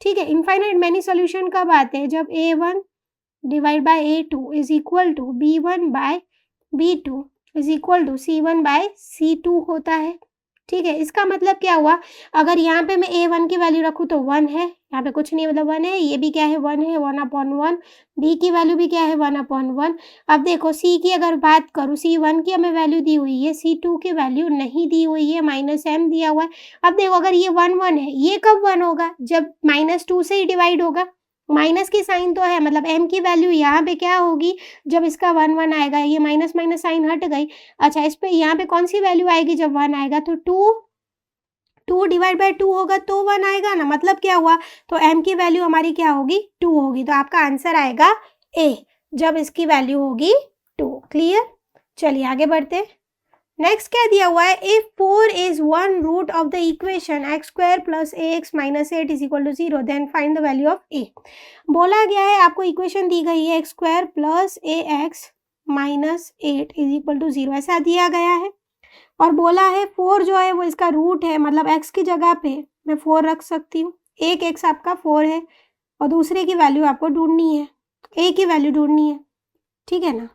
ठीक है, इनफाइनाइट मैनी सॉल्यूशन कब आते हैं? जब a1 divide by a2 is equal to b1 by b2 is equal to c1 by c2 होता है। ठीक है, इसका मतलब क्या हुआ? अगर यहाँ पे मैं a1 की वैल्यू रखूँ तो 1 है, यहाँ पे कुछ नहीं मतलब 1 है। ये भी क्या है? 1 है, 1/1। b की वैल्यू भी क्या है? 1/1। अब देखो c की अगर बात करूँ, c1 की हमें वैल्यू दी हुई है, c2 की वैल्यू नहीं दी हुई है, -m दिया हुआ है। अब देखो अगर ये 1 है, ये कब 1 होगा? जब -2 से ही डिवाइड होगा। माइनस की साइन तो है, मतलब m की वैल्यू यहाँ पे क्या होगी? जब इसका 1 आएगा, ये माइनस माइनस साइन हट गई। अच्छा, इस पे यहाँ पे कौन सी वैल्यू आएगी जब 1 आएगा? तो 2 डिवाइड बाय 2 होगा तो 1 आएगा ना। मतलब क्या हुआ? तो m की वैल्यू हमारी क्या होगी? 2 होगी। तो आपका आंसर आएगा a, जब इसकी वैल्यू होगी 2। क्लियर? चलिए आगे बढ़ते। नेक्स्ट क्या दिया हुआ है? If 4 is 1 root of the equation x² plus ax minus 8 is equal to 0, then find the value of a। बोला गया है, आपको इक्वेशन दी गई है x² plus ax minus 8 is equal to 0, ऐसा दिया गया है। और बोला है 4 जो है वो इसका रूट है, मतलब x की जगह पे मैं 4 रख सकती हूँ। एक x आपका 4 है और दूसरे की वैल्यू आपको ढूंढनी है, a की वैल्यू ढूंढनी है। ठीक है ना?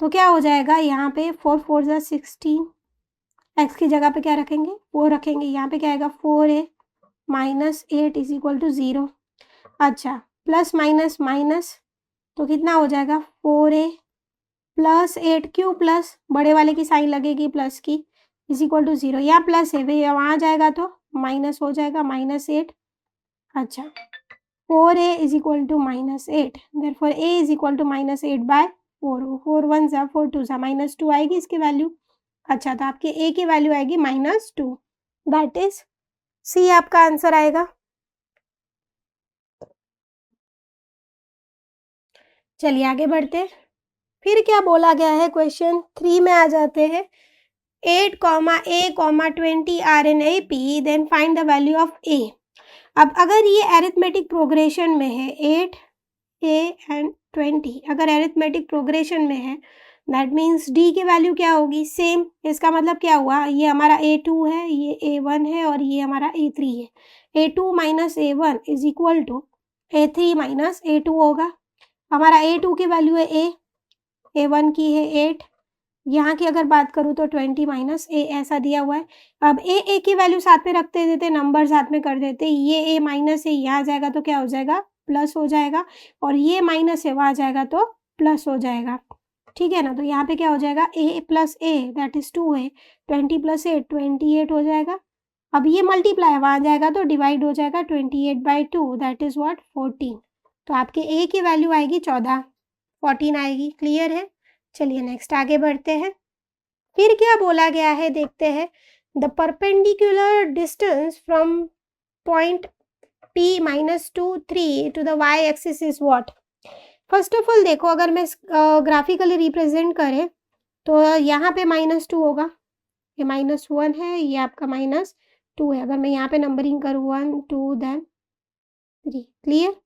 तो क्या हो जाएगा यहाँ पे? 4 4 जा 16, x की जगह पे क्या रखेंगे? 4 रखेंगे। यहाँ पे क्या आएगा? 4a minus 8 is equal to 0। अच्छा, प्लस माइनस माइनस तो कितना हो जाएगा? 4a प्लस 8, क्यों प्लस? बड़े वाले की साइन लगेगी प्लस की, इज इक्वल टू 0। यहाँ प्लस है भैया, वहाँ जाएगा तो माइनस हो जाएगा, -8। अच्छा, 4a is equal to -8, therefore a is equal to -8 by 4। 4 1 जा 4 2 जा -2 आएगी इसकी वैल्यू। अच्छा, तो आपके a की वैल्यू आएगी -2, दैट इज सी आपका आंसर आएगा। चलिए आगे बढ़ते। फिर क्या बोला गया है? क्वेश्चन 3 में आ जाते हैं। 8, a, 20 are in AP, then find the value of a। अब अगर ये अरिथमेटिक प्रोग्रेशन में है, 8 a एंड 20 अगर अरिथमेटिक प्रोग्रेशन में है, दैट मीन्स d की वैल्यू क्या होगी? सेम। इसका मतलब क्या हुआ? ये हमारा a2 है, ये a1 है और ये हमारा a3 है। a2 minus a1 is equal to a3 minus a2 होगा। हमारा a2 की वैल्यू है a, a1 की है 8, यहाँ की अगर बात करूँ तो 20 माइनस a ऐसा दिया हुआ है। अब a की वैल्यू साथ में रखते देते, नंबर साथ में कर देते। ये a माइनस है, यहाँ जाएगा तो क्या हो जाएगा? प्लस हो जाएगा, और ये माइनस है, वहाँ जाएगा तो प्लस हो जाएगा। ठीक है ना? तो यहाँ पे क्या हो जाएगा? a plus a that is 2 है, 20 प्लस 8 28 हो जाएगा। अब ये मल्टीप्लाई वहाँ जाएगा तो डिवाइड हो जाएगा, 28 बाई 2 दैट इज व्हाट? 14। तो आपके a की वैल्यू आएगी 14, 14 आएगी। क्लियर है? चलिए नेक्स्ट आगे बढ़ते हैं। फिर क्या बोला गया है देखते हैं। The perpendicular distance from point p minus 2 3 to the y axis is what? First of all देखो, अगर मैं ग्राफिकली रिप्रेजेंट करें तो यहाँ पे -2 होगा, ये -1 है, ये आपका -2 है। अगर मैं यहाँ पे नंबरिंग करूँ 1 2 देन 3, क्लियर?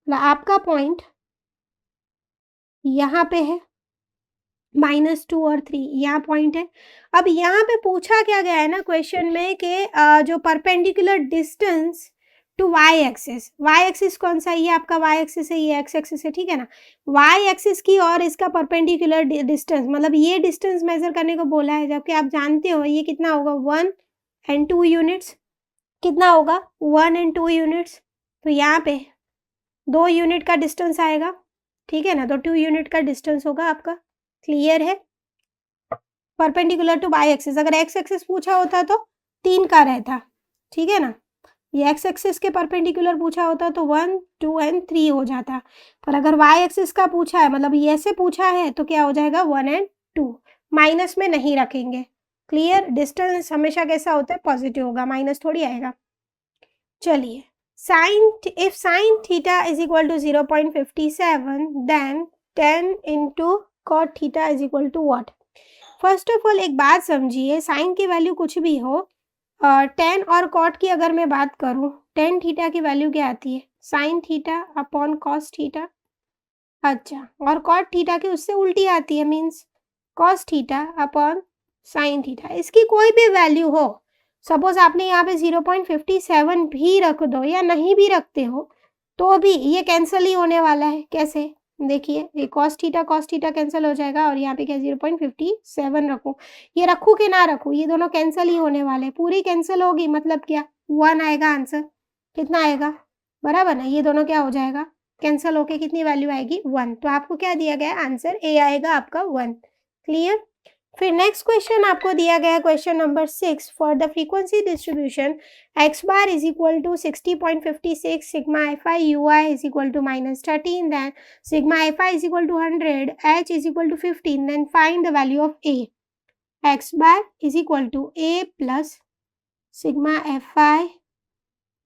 आपका पॉइंट यहाँ पे है, -2 और 3 यहाँ पॉइंट है। अब यहाँ पे पूछा क्या गया है ना क्वेश्चन में कि जो perpendicular distance to y axis कौन सा है? ये आपका वाई एक्सिस है, ये एक्स एक्सिस है, ठीक है ना। वाई एक्सिस की और इसका परपेंडिकुलर डिस्टेंस, मतलब ये डिस्टेंस मेजर करने को बोला है, जबकि आप जानते हो ये कितना होगा 1 and 2 यूनिट्स। कितना होगा 1 and 2 यूनिट्स। तो यहाँ पे 2 यूनिट का डिस्टेंस आएगा, ठीक है ना। तो 2 यूनिट का डिस्टेंस होगा आपका, क्लियर है। परपेंडिकुलर टू वाई एक्सिस, अगर एक्स एक्सिस पूछा होता तो 3 का रहता, ठीक है ना। ये एक्स एक्सिस के परपेंडिकुलर पूछा होता तो 1 2 and 3 हो जाता। पर अगर वाई एक्सिस का पूछा है, मतलब ये ऐसे पूछा है, तो क्या हो जाएगा 1 and 2। माइनस में नहीं रखेंगे, क्लियर। डिस्टेंस हमेशा कैसा होता है? पॉजिटिव होगा, माइनस थोड़ी आएगा। चलिए, if sin theta is equal to 0.57 then 10 into cot theta is equal to what? First of all एक बात समझिए, साइन की वैल्यू कुछ भी हो, 10 और कॉट की अगर मैं बात करूं, tan थीटा की वैल्यू क्या आती है? Sine theta upon cos theta. अच्छा, और कॉट थीटा की उससे उल्टी आती है, means cos theta upon sine theta. इसकी कोई भी वैल्यू हो, सपोज आपने यहाँ पे 0.57 भी रख दो या नहीं भी रखते हो, तो भी ये कैंसिल ही होने वाला है। कैसे? देखिए, ये कॉस थीटा कैंसिल हो जाएगा, और यहाँ पे क्या 0.57 रखूँ, ये रखूँ कि ना रखूँ, ये दोनों कैंसिल ही होने वाले, पूरी कैंसिल होगी, मतलब क्या 1 आएगा आंसर। कितना आएगा? बराबर ना, ये दोनों क्या हो जाएगा? कैंसिल होके कितनी वैल्यू आएगी? 1। तो आपको क्या दिया गया है? आंसर ए आएगा आपका 1, क्लियर। फिर नेक्स्ट क्वेश्चन आपको दिया गया है question number 6, for the frequency distribution x bar is equal to 60.56 sigma fi ui is equal to -13, then sigma fi is equal to 100, h is equal to 15, then find the value of a। x bar is equal to a plus sigma fi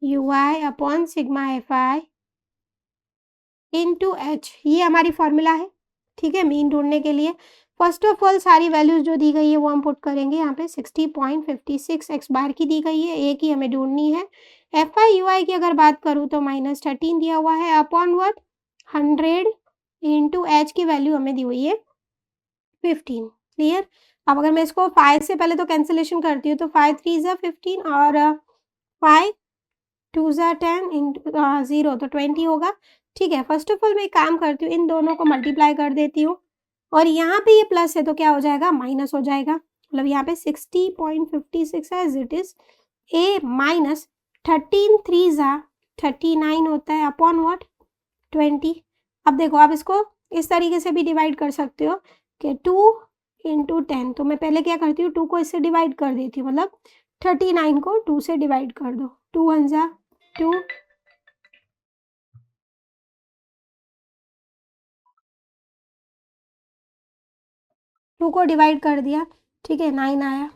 ui upon sigma fi into h, ये हमारी formula है, ठीक है, mean ढूंढने के लिए। First of all सारी values जो दी गई है वो हम पुट करेंगे यहाँ पे। 60.56 एक्स बार की दी गई है, ए की हमें ढूंढनी है। एफ आई यू आई की अगर बात करूँ तो -13 दिया हुआ है अपॉन व्हाट 100 इंटू एच की वैल्यू हमें दी हुई है 15, क्लियर। अब अगर मैं इसको 5 से पहले तो कैंसिलेशन करती हूँ, तो 5 3 ज़ा 15 और 5 2 ज़ा 10 इंटू 0 तो 20 होगा, ठीक है। फर्स्ट ऑफ ऑल मैं एक काम करती हूँ, इन दोनों को मल्टीप्लाई कर देती हूँ, और यहाँ पे ये प्लस है तो क्या हो जाएगा? माइनस हो जाएगा। मतलब यहाँ पे 60.56 है as it is, a minus 13 3 ज़ा 39 होता है अपॉन व्हाट 20। अब देखो, आप इसको इस तरीके से भी डिवाइड कर सकते हो कि 2 इंटू 10। तो मैं पहले क्या करती हूँ, 2 को इससे डिवाइड कर देती हूँ, मतलब 39 को 2 से डिवाइड कर दो। 2 1 ज़ा 2, 2 को डिवाइड कर दिया, ठीक है, 9 आया।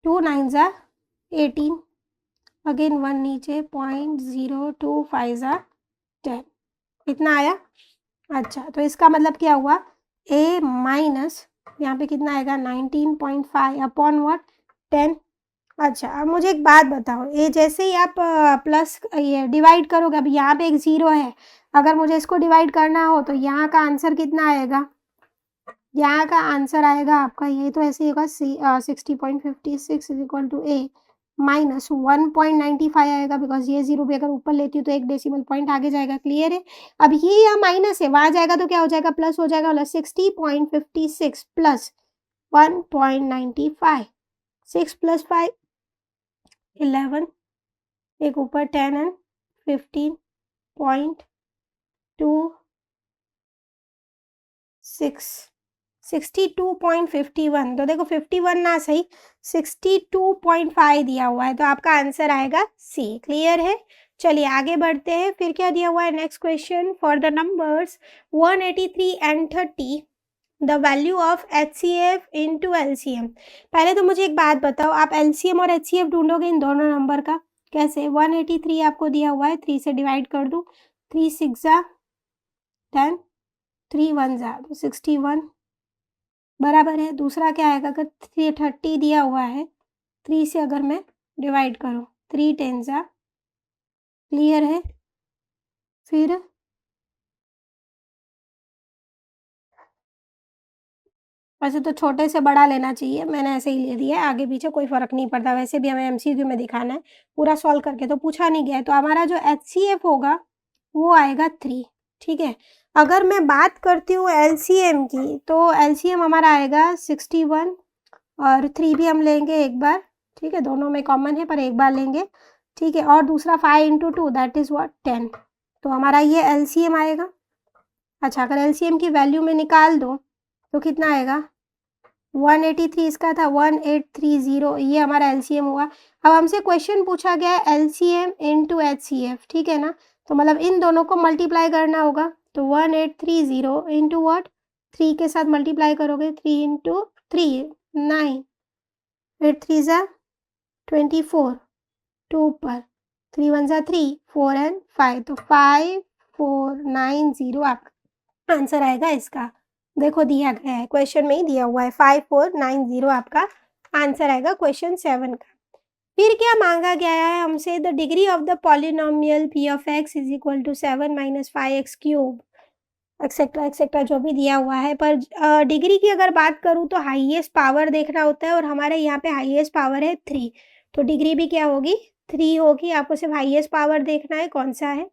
2 9 ज़ा 18, अगेन 1 नीचे, 0.025 ज़ा 10, कितना आया? अच्छा, तो इसका मतलब क्या हुआ? a माइनस यहाँ पे कितना आएगा? 19.5 अपॉन व्हाट 10। अच्छा, अब मुझे एक बात बताओ, ये जैसे ही आप प्लस ये डिवाइड करोगे, अब यहाँ पे एक 0 है, अगर मुझे इसको डिवाइड करना हो तो यहाँ का आंसर कितना आएगा? यहाँ का आंसर आएगा आपका, ये तो ऐसे ही होगा 60.56 is equal to a minus 1.95 आएगा, बिकॉज ये 0 भी अगर ऊपर लेती हूँ तो एक डेसिमल पॉइंट आगे जाएगा, क्लियर है। अब ये यहाँ माइनस है, वहाँ जाएगा तो क्या हो जाएगा? प्लस हो जाएगा, मतलब 60.56 प्लस 1.95, 6 प्लस 5 11, एक ऊपर 10 एंड 15.26 62.51। तो देखो 51 ना सही, 62.5 दिया हुआ है, तो आपका आंसर आएगा सी, क्लियर है। चलिए आगे बढ़ते हैं, फिर क्या दिया हुआ है next question, for the numbers 183 and 30 the value of HCF into LCM। पहले तो मुझे एक बात बताओ, आप LCM और HCF ढूंढोगे इन दोनों नंबर का कैसे? 183 आपको दिया हुआ है, 3 से डिवाइड कर दूँ, 3 6 जा 10, 3 1 जा तो 61 बराबर है। दूसरा क्या आएगा? अगर 330 दिया हुआ है, 3 से अगर मैं डिवाइड करूँ, 3 10 जा, क्लियर है? फिर वैसे तो छोटे से बड़ा लेना चाहिए, मैंने ऐसे ही ले लिया है, आगे पीछे कोई फ़र्क नहीं पड़ता, वैसे भी हमें एमसीक्यू में दिखाना है, पूरा सॉल्व करके तो पूछा नहीं गया है, तो हमारा जो HCF होगा वो आएगा 3, ठीक है? अगर मैं बात करती हूँ LCM की, तो LCM हमारा आएगा 61 और 3 भी हम लेंगे एक बार, ठीक है? दोनों में कॉमन है पर एक बार लेंगे, ठीक है? और दूसरा 5 इंटू 2 दैट इज़ व्हाट 10, तो हमारा ये LCM आएगा। अच्छा, अगर LCM की वैल्यू में निकाल दो तो कितना आएगा? 183 इसका था, 1830, ये हमारा LCM हुआ। अब हमसे क्वेश्चन पूछा गया है LCM इंटू HCF, ठीक है ना? तो मतलब इन दोनों को मल्टीप्लाई करना होगा, तो 1830 इंटू व्हाट? 3 के साथ मल्टीप्लाई करोगे, 3 इंटू 3 9, 8 3 जा 24, 2 पर 3 1 जा 3, 4 एंड 5, तो 5490 आपका आंसर आएगा इसका। देखो दिया गया है, क्वेश्चन में ही दिया हुआ है, 5490 आपका आंसर आएगा क्वेश्चन 7 का। फिर क्या मांगा गया है हमसे? The degree of the polynomial p of x is equal to 7 minus 5x cube etcetera जो भी दिया हुआ है। पर डिग्री की अगर बात करूँ तो हाईएस्ट पावर देखना होता है और हमारे यहाँ पे हाईएस्ट पावर है 3, तो डिग्री भी क्या होगी? 3 होगी। आपको सिर्फ हाईएस्ट पावर देखना है कौन सा है,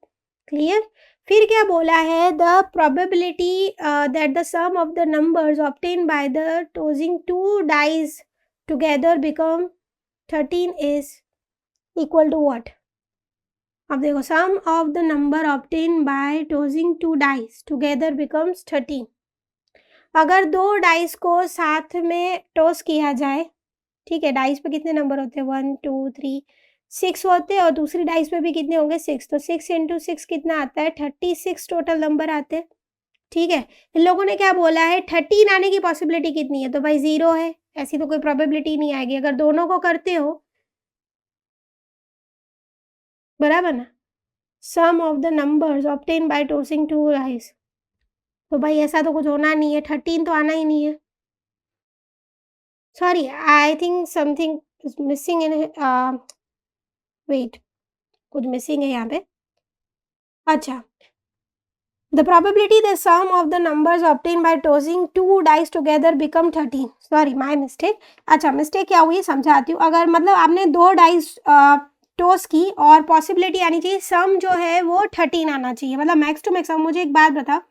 क्लियर? फिर क्या बोला है? The probability that the sum of the numbers obtain by the tossing 2 dice together become 13 is equal to what? अब देखो, sum of the number obtain by tossing 2 dice together becomes 13। अगर 2 डाइस को साथ में टॉस किया जाए, ठीक है, डाइस पे कितने नंबर होते हैं? 1 2 3 6 होते हैं और दूसरी डाइस पे भी कितने होंगे? 6, तो 6 इंटू 6 कितना आता है? 36 टोटल नंबर आते हैं, ठीक है? इन लोगों ने क्या बोला है? 13 आने की पॉसिबिलिटी कितनी है? तो भाई 0 है, ऐसी तो कोई प्रोबेबिलिटी नहीं आएगी। अगर दोनों को करते हो, बराबर ना, sum of the numbers obtain by tossing 2 dice, तो भाई ऐसा तो कुछ होना नहीं है, 13 तो आना ही नहीं है। Sorry, I think something is missing in wait, कुछ मिसिंग है यहाँ पे। अच्छा, the probability the sum of the numbers obtain by tossing 2 dice together become 13, sorry my mistake. अच्छा, मिस्टेक क्या हुई समझाती हूँ। अगर मतलब आपने 2 डाइस टॉस की और पॉसिबिलिटी आनी चाहिए, सम जो है वो 13 आना चाहिए, मतलब मैक्स टू मैक्स। अब मुझे एक बात बताओ,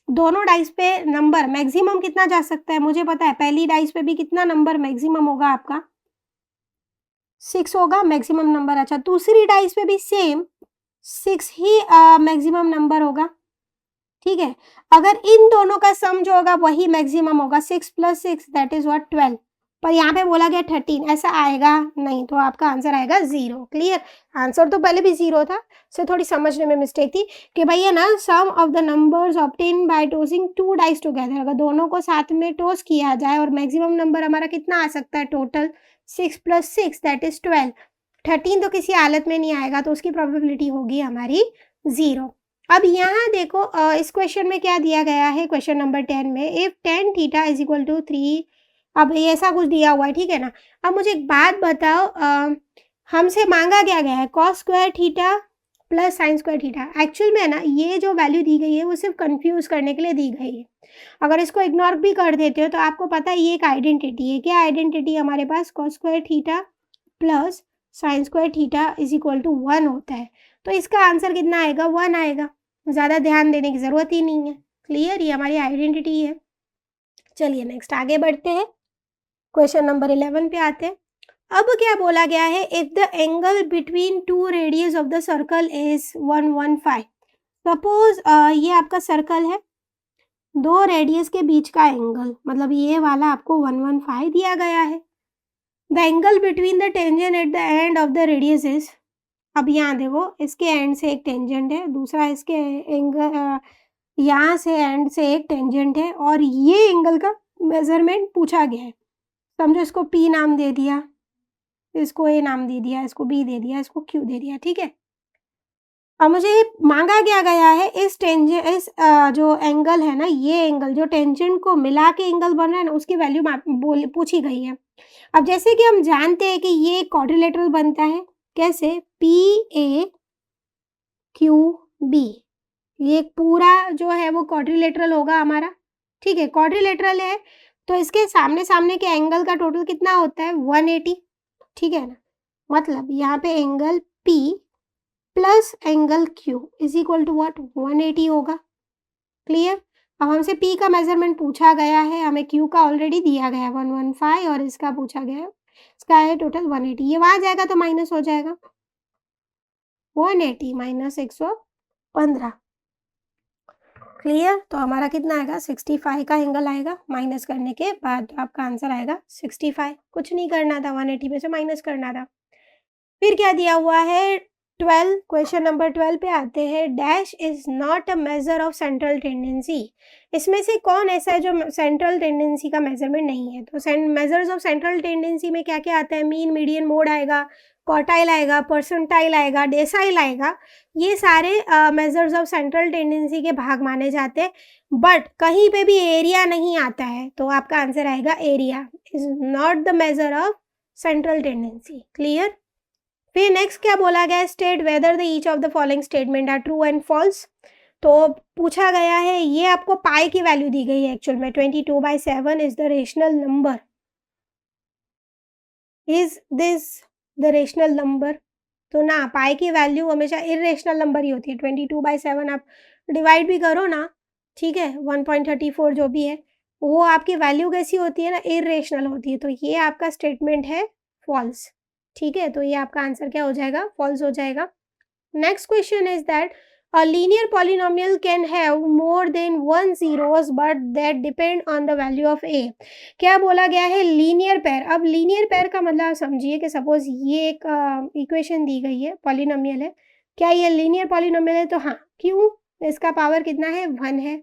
दोनों डाइस पे नंबर मैक्सिमम कितना जा सकता है? मुझे पता है, पहली डाइस पे भी कितना नंबर मैक्सिमम होगा आपका? 6 होगा मैक्सिमम नंबर। अच्छा, दूसरी डाइस पे भी सेम 6 ही मैक्सिमम नंबर होगा, ठीक है? अगर इन दोनों का सम जो होगा वही मैक्सिमम होगा, 6 + 6 दैट इज व्हाट 12, पर यहाँ पे बोला गया 13, ऐसा आएगा नहीं, तो आपका आंसर आएगा 0, क्लियर? आंसर तो पहले भी 0 था, सो थोड़ी समझने में मिस्टेक थी कि भैया ना, sum of the numbers obtain by tossing 2 dice together, अगर दोनों को साथ में टॉस किया जाए और मैक्सिमम नंबर हमारा कितना आ सकता है टोटल? 6 + 6 that is 12। 13 तो किसी हालत में नहीं आएगा, तो उसकी प्रोबेबिलिटी होगी हमारी 0। अब यहाँ देखो, इस क्वेश्चन में क्या दिया गया है? क्वेश्चन नंबर 10 में, if tan theta is equal to 3, अब ये ऐसा कुछ दिया हुआ है, ठीक है ना? अब मुझे एक बात बताओ, हमसे मांगा क्या गया है? cos square theta plus sine square theta. Actual में ना, ये जो वैल्यू दी गई है वो सिर्फ कंफ्यूज करने के लिए दी गई है। अगर इसको इग्नोर भी कर देते हो तो आपको पता है ये एक आइडेंटिटी है। क्या आइडेंटिटी हमारे पास? cos square theta plus sine square theta is equal to 1 होता है, तो इसका आंसर कितना आएगा? 1 आएगा। ज़्यादा ध्यान देने की ज़रूरत ही नहीं है, क्लियर? ये हमारी आइडेंटिटी है। चलिए नेक्स्ट आगे बढ़ते हैं, क्वेश्चन नंबर 11 पे आते हैं। अब क्या बोला गया है? If the angle between 2 radius of the circle is 115, suppose ये आपका सर्कल है, 2 रेडियस के बीच का एंगल, मतलब ये वाला आपको 115 दिया गया है। The angle between the tangent at the end of the radius is, अब यहाँ देखो, इसके एंड से एक टेंजेंट है, दूसरा इसके एंगल यहाँ से एंड से एक टेंजेंट है और ये एंगल का मेजरमेंट पूछा गया है। समझो इसको P नाम दे दिया, इसको A नाम दे दिया, इसको B दे दिया, इसको Q दे दिया, ठीक है। अब मुझे मांगा क्या गया है इस जो एंगल है ना, ये एंगल जो टेंजेंट को मिला के एंगल बन रहा है ना, उसकी वैल्यू पूछी गई है। अब जैसे कि हम जानते हैं कि ये क्वाड्रिलेटरल बनता है, कैसे? PAQB, ये पूरा जो है वो क्वाड्रिलेटरल होगा हमारा, ठीक है। क्वाड्रिलेटरल है तो इसके सामने सामने के एंगल का टोटल कितना होता है? 180, ठीक है ना। मतलब यहाँ पे angle P plus angle Q is equal to what? 180 होगा। क्लियर? अब हमसे P का मेजरमेंट पूछा गया है, हमें Q का ऑलरेडी दिया गया है 115 और इसका पूछा गया है, इसका है टोटल 180। ये वहाँ जाएगा तो माइनस हो जाएगा, 180 माइनस 115। क्लियर? तो हमारा कितना आएगा? 65 का एंगल आएगा। माइनस करने के बाद आपका आंसर आएगा 65। कुछ नहीं करना था, 180 में से माइनस करना था। फिर क्या दिया हुआ है? 12, क्वेश्चन नंबर 12 पे आते हैं। Dash is not a major of central tendency. इसमें से कौन ऐसा है जो सेंट्रल टेंडेंसी का मेजरमेंट नहीं है? तो मेजर्स ऑफ सेंट्रल टेंडेंसी में क्या क्या आता है? मीन, मीडियन, मोड आएगा, क्वार्टाइल आएगा, परसेंटाइल आएगा, डेसाइल आएगा। ये सारे मेजर्स ऑफ सेंट्रल टेंडेंसी के भाग माने जाते हैं, बट कहीं पे भी एरिया नहीं आता है, तो आपका आंसर आएगा area is not the measure of central tendency. Clear? फिर नेक्स्ट क्या बोला गया? State whether the each of the following statement are true and false. तो पूछा गया है, ये आपको पाई की वैल्यू दी गई है एक्चुअल में। 22/7 is the rational number. Is this the rational number? तो ना, पाई की वैल्यू हमेशा इरेशनल नंबर ही होती है। 22/7 आप डिवाइड भी करो ना, ठीक है, 1.34 जो भी है, वो आपकी वैल्यू कैसी होती है ना? इरेशनल होती है। तो ये आपका स्टेटमेंट है फॉल्स, ठीक है। तो ये आपका आंसर क्या हो जाएगा? फॉल्स हो जाएगा। Next question is that a linear polynomial can have more than one zeros but that depend on the value of a। क्या बोला गया है? Linear pair. अब लीनियर पेयर का मतलब समझिए कि सपोज ये एक इक्वेशन दी गई है, पॉलिनोमियल है। क्या ये लीनियर पॉलिनोमियल है? तो हाँ। क्यों? इसका पावर कितना है? 1 है।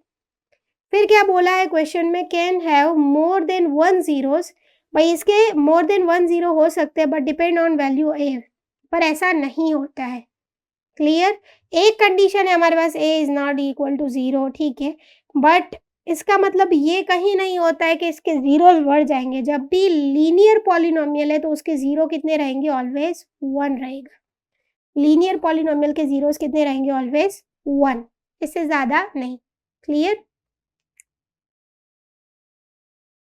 फिर क्या बोला है क्वेश्चन में? Can have more than 1 zeros. भाई इसके मोर देन 1 जीरो हो सकते हैं बट डिपेंड ऑन वैल्यू ए, पर ऐसा नहीं होता है। क्लियर? एक कंडीशन है हमारे पास, ए इज नॉट इक्वल टू 0, ठीक है, बट इसका मतलब ये कहीं नहीं होता है कि इसके जीरोस बढ़ जाएंगे। जब भी लीनियर पॉलिनोमियल है तो उसके जीरो कितने रहेंगे? ऑलवेज 1 रहेगा। लीनियर पॉलिनोमियल के जीरोस कितने रहेंगे? ऑलवेज 1, इससे ज्यादा नहीं। क्लियर?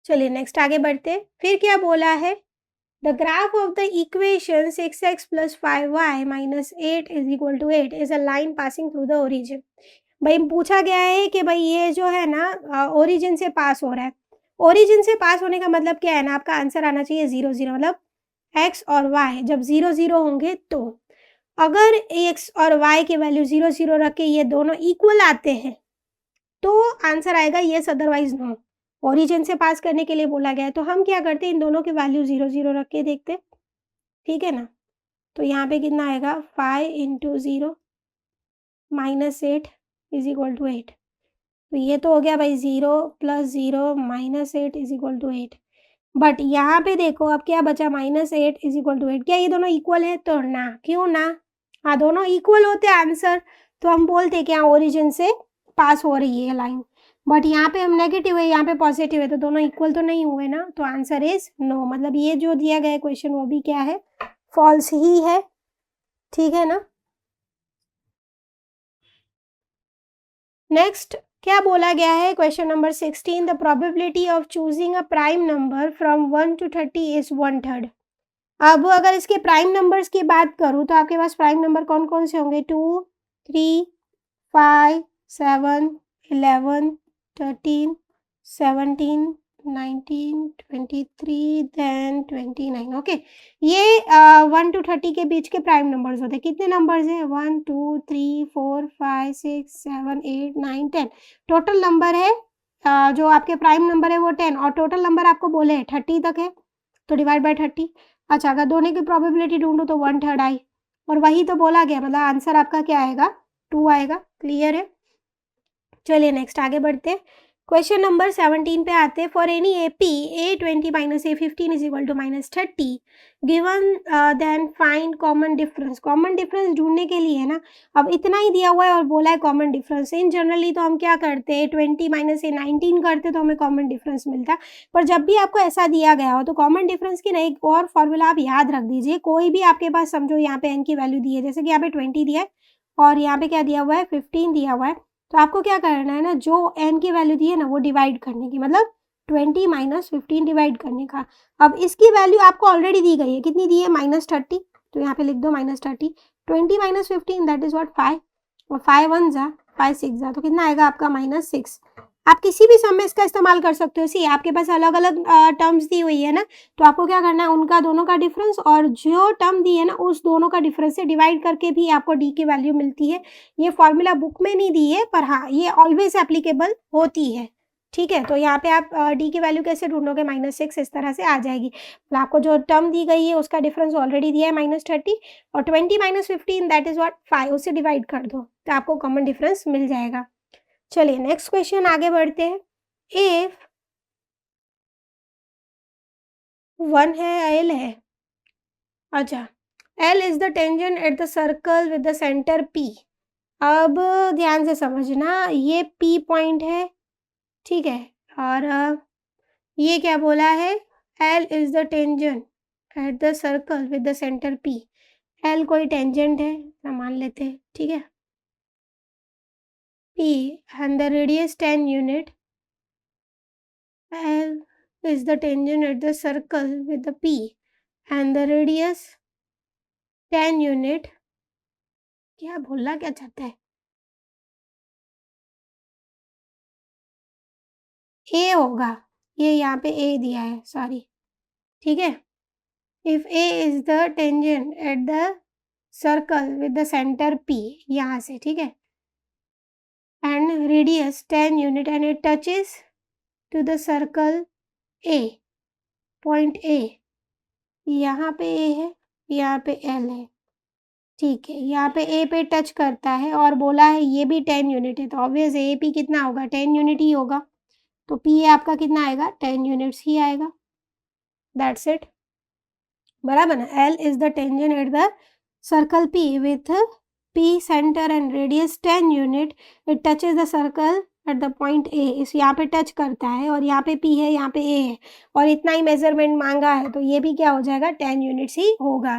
चलिए नेक्स्ट आगे बढ़ते। फिर क्या बोला है? The graph of the equation 6x plus 5y minus 8 is equal to 8 is a line passing through the origin। भाई पूछा गया है कि भाई ये जो है ना ओरिजिन से पास हो रहा है। ओरिजिन से पास होने का मतलब क्या है ना? आपका आंसर आना चाहिए 0 0, मतलब x और y जब 0 0 होंगे तो। अगर x और y की वैल्यू 0 0 रख के ये दोनों इक्वल आते हैं तो आंसर आएगा येस, अदरवाइज नो। ओरिजिन से पास करने के लिए बोला गया है, तो हम क्या करते हैं? इन दोनों की वैल्यू 0 0 रख के देखते, ठीक है ना। तो यहाँ पे कितना आएगा? 5 into 0 minus 8 is equal to 8। तो ये तो हो गया भाई 0 plus 0 minus 8 is equal to 8। But यहाँ पे देखो अब क्या बचा? Minus 8 is equal to 8। क्या ये दोनों इक्वल है? तो ना। क्यों ना? हाँ, दोनों इक्वल होते आंसर तो हम बोलते क्या ओरिजिन से पास हो रही है लाइन, बट यहाँ पे हम नेगेटिव है, यहाँ पे पॉजिटिव है, तो दोनों इक्वल तो नहीं हुए ना, तो आंसर इज नो। मतलब ये जो दिया गया क्वेश्चन वो भी क्या है? फॉल्स ही है, ठीक है ना। नेक्स्ट क्या बोला गया है? Question number 16, the probability of choosing a prime number from 1 to 30 is 1/3। अब अगर इसके प्राइम नंबर्स की बात करूँ तो आपके पास प्राइम नंबर कौन कौन से होंगे? 2, 3, 5, 7, 11, 13, 17, 19, 23, देन 29। ओके, ये 1 to 30 के बीच के प्राइम नंबर्स होते हैं। कितने नंबर्स हैं? 1 2 3 4 5 6 7 8 9 10। टोटल नंबर है जो आपके प्राइम नंबर है वो 10, और टोटल नंबर आपको बोले 30 तक है, तो डिवाइड बाय 30। अच्छा, अगर दोनों की प्रोबेबिलिटी ढूंढो तो 1/3 आई, और वही तो बोला गया, मतलब आंसर आपका क्या आएगा? 2 आएगा। क्लियर है? चलिए नेक्स्ट आगे बढ़ते हैं। क्वेश्चन नंबर 17 पे आते हैं। For any AP A20 minus A15 is equal to -30 given then find common difference. Common difference ढूंढने के लिए ना, अब इतना ही दिया हुआ है और बोला है कॉमन डिफरेंस। इन जनरली तो हम क्या करते हैं, 20 माइनस A19 करते तो हमें कॉमन डिफरेंस मिलता। पर जब भी आपको ऐसा दिया गया हो तो कॉमन डिफरेंस की ना एक और फॉर्मूला आप याद रख दीजिए। कोई भी आपके पास समझो यहाँ पे n की वैल्यू दी है, जैसे कि यहाँ पे 20 दिया है और यहाँ पे क्या दिया हुआ है, 15 दिया हुआ है, तो आपको क्या करना है ना, जो n की वैल्यू दी है ना वो डिवाइड करने की, मतलब 20 माइनस 15 डिवाइड करने का। अब इसकी वैल्यू आपको ऑलरेडी दी गई है, कितनी दी है, -30, तो यहाँ पे लिख दो -30। 20 माइनस 15 दैट इज व्हाट 5, और 5 1 जा 5 6 जा, तो कितना आएगा आपका -6। आप किसी भी सम में इसका इस्तेमाल कर सकते हो। सी आपके पास अलग अलग टर्म्स दी हुई है ना, तो आपको क्या करना है, उनका दोनों का डिफरेंस और जो टर्म दी है ना उस दोनों का डिफरेंस से डिवाइड करके भी आपको डी की वैल्यू मिलती है। ये फॉर्मूला बुक में नहीं दी है, पर हाँ ये ऑलवेज एप्लीकेबल होती है। ठीक है, तो यहाँ पे आप डी की वैल्यू कैसे ढूंढोगे, -6 इस तरह से आ जाएगी। तो आपको जो टर्म दी गई है उसका डिफरेंस ऑलरेडी दिया है -30, और 20 माइनस 15 दैट इज व्हाट 5, उससे डिवाइड कर दो तो आपको कॉमन डिफरेंस मिल जाएगा। चलिए नेक्स्ट क्वेश्चन आगे बढ़ते हैं। इफ 1 है, L है, अच्छा, L is the tangent at the circle with the centre P। अब ध्यान से समझना, ये P पॉइंट है, ठीक है, और ये क्या बोला है, L is the tangent at the circle with the centre P। L कोई टेंजेंट है, मान लेते हैं, ठीक है, P and the radius 10 unit, L is the tangent at the circle with the P and the radius 10 unit। क्या बोलना क्या चाहता है, A होगा, ये यहाँ पे A दिया है, सॉरी, ठीक है। If A is the tangent at the circle with the centre P, यहाँ से, ठीक है, and radius 10 unit and it touches to the circle A, point A, यहाँ पे A है, यहाँ पे L है, ठीक है, यहाँ पे A पे टच करता है और बोला है ये भी 10 यूनिट है, तो ऑब्वियस A P कितना होगा, 10 यूनिट ही होगा, तो P आपका कितना आएगा, 10 यूनिट्स ही आएगा, दैट्स इट, बराबर ना। L is the tangent at the circle P with P centre and radius 10 unit, it touches the circle eight the point A, इस यहाँ पे टच करता है और यहाँ पे P है, यहाँ पे A है, और इतना ही मेजरमेंट मांगा है, तो ये भी क्या हो जाएगा, 10 यूनिट्स ही होगा।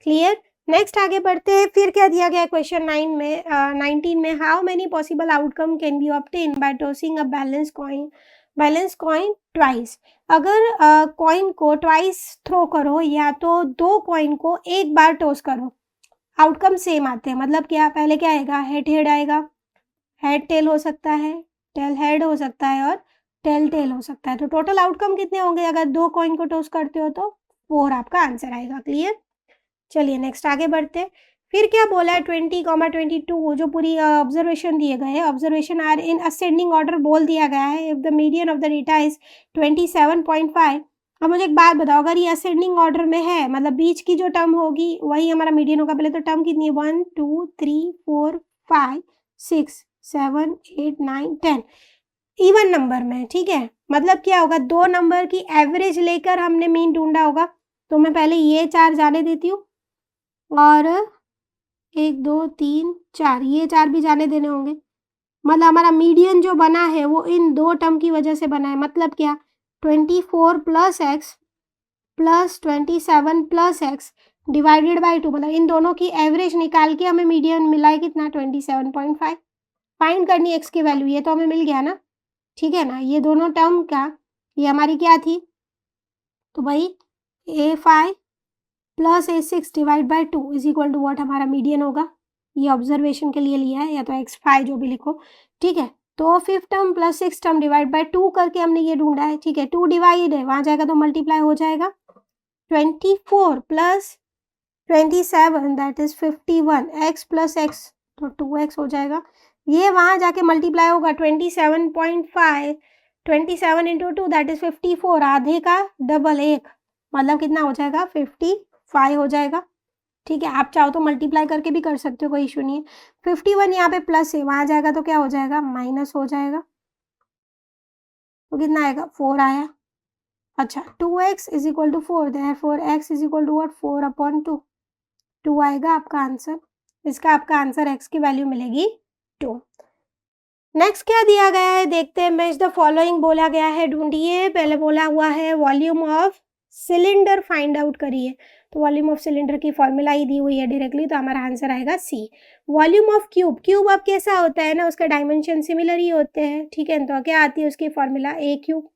क्लियर। नेक्स्ट आगे बढ़ते हैं। फिर क्या दिया गया है क्वेश्चन 19 में, how many possible outcome can be obtain by tossing a balance coin twice. अगर कॉइन को ट्वाइस थ्रो करो, या तो दो कॉइन को एक बार टॉस करो, आउटकम सेम आते हैं। मतलब क्या, पहले क्या आएगा, हेड हेड आएगा, हेड टेल हो सकता है, टेल हेड हो सकता है, और टेल टेल हो सकता है। तो टोटल आउटकम कितने होंगे अगर दो कॉइन को टॉस करते हो, तो 4 आपका आंसर आएगा। क्लियर। चलिए नेक्स्ट आगे बढ़ते हैं। फिर क्या बोला है, 20,22 जो पूरी ऑब्जर्वेशन दिए गए हैं, observation are in ascending order बोल दिया गया है। If the median of the data is 27.5। अब मुझे एक बात बताओ, अगर ये असेंडिंग ऑर्डर में है, मतलब बीच की जो टर्म होगी वही हमारा मीडियन होगा। पहले तो टर्म कितनी है, 1 2 3 4 5 6 7 8 9 10 इवन नंबर में, ठीक है। मतलब क्या होगा, दो नंबर की एवरेज लेकर हमने मीन ढूंढा होगा। तो मैं पहले ये 4 जाने देती हूँ, और 1 2 3 4 ये 4 भी जाने देने होंगे। मतलब हमारा मीडियन जो बना है वो इन दो टर्म की वजह से बना है। मतलब क्या, 24 plus x plus 27 plus x divided by 2, मतलब इन दोनों की एवरेज निकाल के हमें मीडियन मिला है कितना, 27.5। फाइंड करनी एक्स की वैल्यू, ये तो हमें मिल गया ना, ठीक है ना। ये दोनों टर्म का, ये हमारी क्या थी, तो भाई A5 plus A6 divide by 2 is equal to what, हमारा मीडियन होगा। ये ऑब्जर्वेशन के लिए लिया है, या तो x5 जो भी लिखो, ठीक है। तो 5th term plus 6th term divide by 2 करके हमने ये ढूंढा है, ठीक है। 2 डिवाइड है, वहाँ जाएगा तो मल्टीप्लाई हो जाएगा। 24 plus 27 that is 51, x plus x तो 2x हो जाएगा। ये वहाँ जाके मल्टीप्लाई होगा, 27.5 27 इंटू 2 दैट इज 54, आधे का डबल 1, मतलब कितना हो जाएगा, 55 हो जाएगा, ठीक है, आप चाहो तो मल्टीप्लाई करके भी कर सकते हो, कोई इशू नहीं है। 51 यहाँ पे प्लस है, वहाँ जाएगा तो क्या हो जाएगा, माइनस हो जाएगा, तो कितना आएगा, 4 आया। अच्छा, 2x is equal to 4, therefore x is equal to what, 4/2, 2 आएगा आपका आंसर। इसका आपका आंसर x की वैल्यू मिलेगी 2। नेक्स्ट क्या दिया गया है देखते हैं। मैच द फॉलोइंग बोला गया है, ढूंढिए। पहले बोला हुआ है volume of cylinder find out करिए, तो वॉल्यूम ऑफ सिलेंडर की फॉर्मूला ही दी हुई है डायरेक्टली, तो हमारा आंसर आएगा सी। वॉल्यूम ऑफ क्यूब, क्यूब अब कैसा होता है ना, उसका डायमेंशन सिमिलर ही होते हैं, ठीक है। तो क्या आती है उसकी formula, A cube,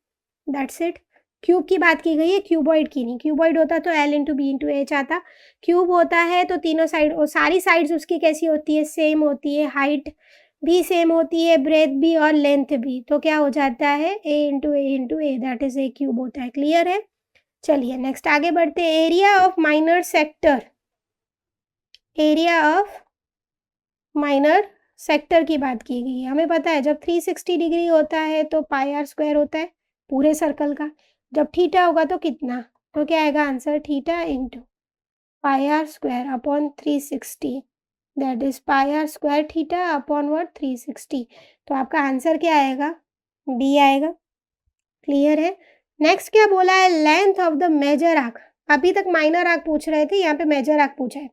that's it. Cube की बात की गई है, क्यूबॉइड की नहीं। क्यूबॉइड होता तो l into b into h आता, क्यूब होता है तो तीनों साइड और सारी साइड्स उसकी कैसी होती है, सेम होती है, हाइट भी सेम होती है, ब्रेथ भी और लेंथ भी, तो क्या हो जाता है, A into A that is A cube होता है। क्लियर है। चलिए नेक्स्ट आगे बढ़ते हैं। Area of minor sector, area of minor sector की बात की गई है। हमें पता है जब 360 डिग्री होता है तो पाई आर स्क्वायर होता है पूरे सर्कल का, जब थीटा होगा तो कितना, तो क्या आएगा answer, theta into pi r square upon 360, that is pi r square theta upon what, 360। तो आपका आंसर क्या आएगा, बी आएगा। क्लियर है। नेक्स्ट क्या बोला है, length of the major arc. अभी तक माइनर आर्क पूछ रहे थे, यहाँ पे मेजर आर्क पूछा है।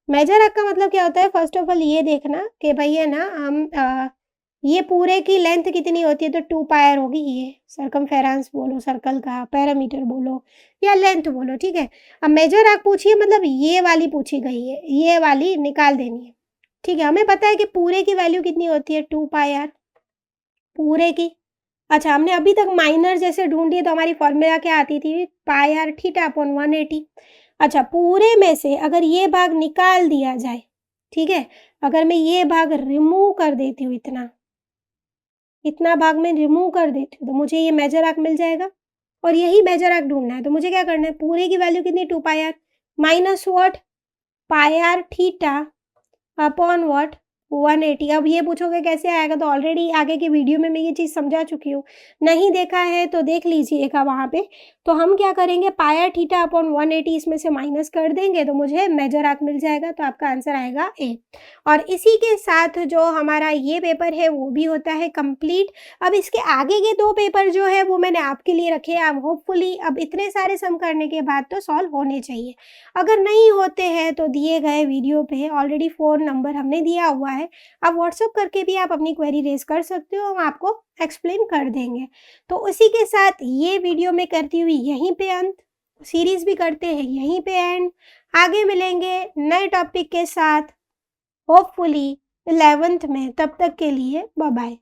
मेजर आर्क का मतलब क्या होता है, फर्स्ट ऑफ ऑल ये देखना कि भाई है ना, हम ये पूरे की लेंथ कितनी होती है, तो 2 पायर होगी। ये सर्कमफेरेंस बोलो सर्कल का, पैरामीटर बोलो या लेंथ बोलो, ठीक है। अब मेजर आर्क पूछिए मतलब ये वाली पूछी गई है, ये वाली निकाल देनी है, ठीक है। हमें पता है कि पूरे की वैल्यू कितनी होती है, 2 पाई आर पूरे की। अच्छा, हमने अभी तक माइनर जैसे ढूंढी तो हमारी फॉर्मूला क्या आती थी, पाई आर थीटा अपॉन 180। अच्छा, पूरे में से अगर ये भाग निकाल दिया जाए, ठीक है, अगर मैं ये भाग रिमूव कर देती हूँ, इतना भाग में रिमूव कर देती हूँ, तो मुझे ये मेजर आर्क मिल जाएगा। और यही मेजर आर्क ढूंढना है, तो मुझे क्या करना है, पूरे की वैल्यू कितनी, 2 pi r minus what, pi r theta upon what, 180। अब ये पूछोगे कैसे आएगा, तो ऑलरेडी आगे के वीडियो में मैं ये चीज़ समझा चुकी हूँ, नहीं देखा है तो देख लीजिएगा वहाँ पे। तो हम क्या करेंगे, पाई आर थीटा अपॉन 180 इसमें से माइनस कर देंगे, तो मुझे मेजर आर्क मिल जाएगा, तो आपका आंसर आएगा ए। और इसी के साथ जो हमारा ये पेपर है वो भी होता है कंप्लीट। अब इसके आगे के 2 पेपर जो है वो मैंने आपके लिए रखे हैं। अब होपफुली अब इतने सारे सम करने के बाद तो सॉल्व होने चाहिए। अगर नहीं होते हैं तो दिए गए वीडियो पे ऑलरेडी फ़ोन नंबर हमने दिया हुआ है, आप व्हाट्सअप करके भी आप अपनी क्वेरी रेज कर सकते हो, हम आपको एक्सप्लेन कर देंगे। तो उसी के साथ ये वीडियो में करती हुई यहीं पे अंत, सीरीज़ भी करते हैं यहीं पे एंड। आगे मिलेंगे नए टॉपिक के साथ होपफुली 11th में, तब तक के लिए बाय बाय।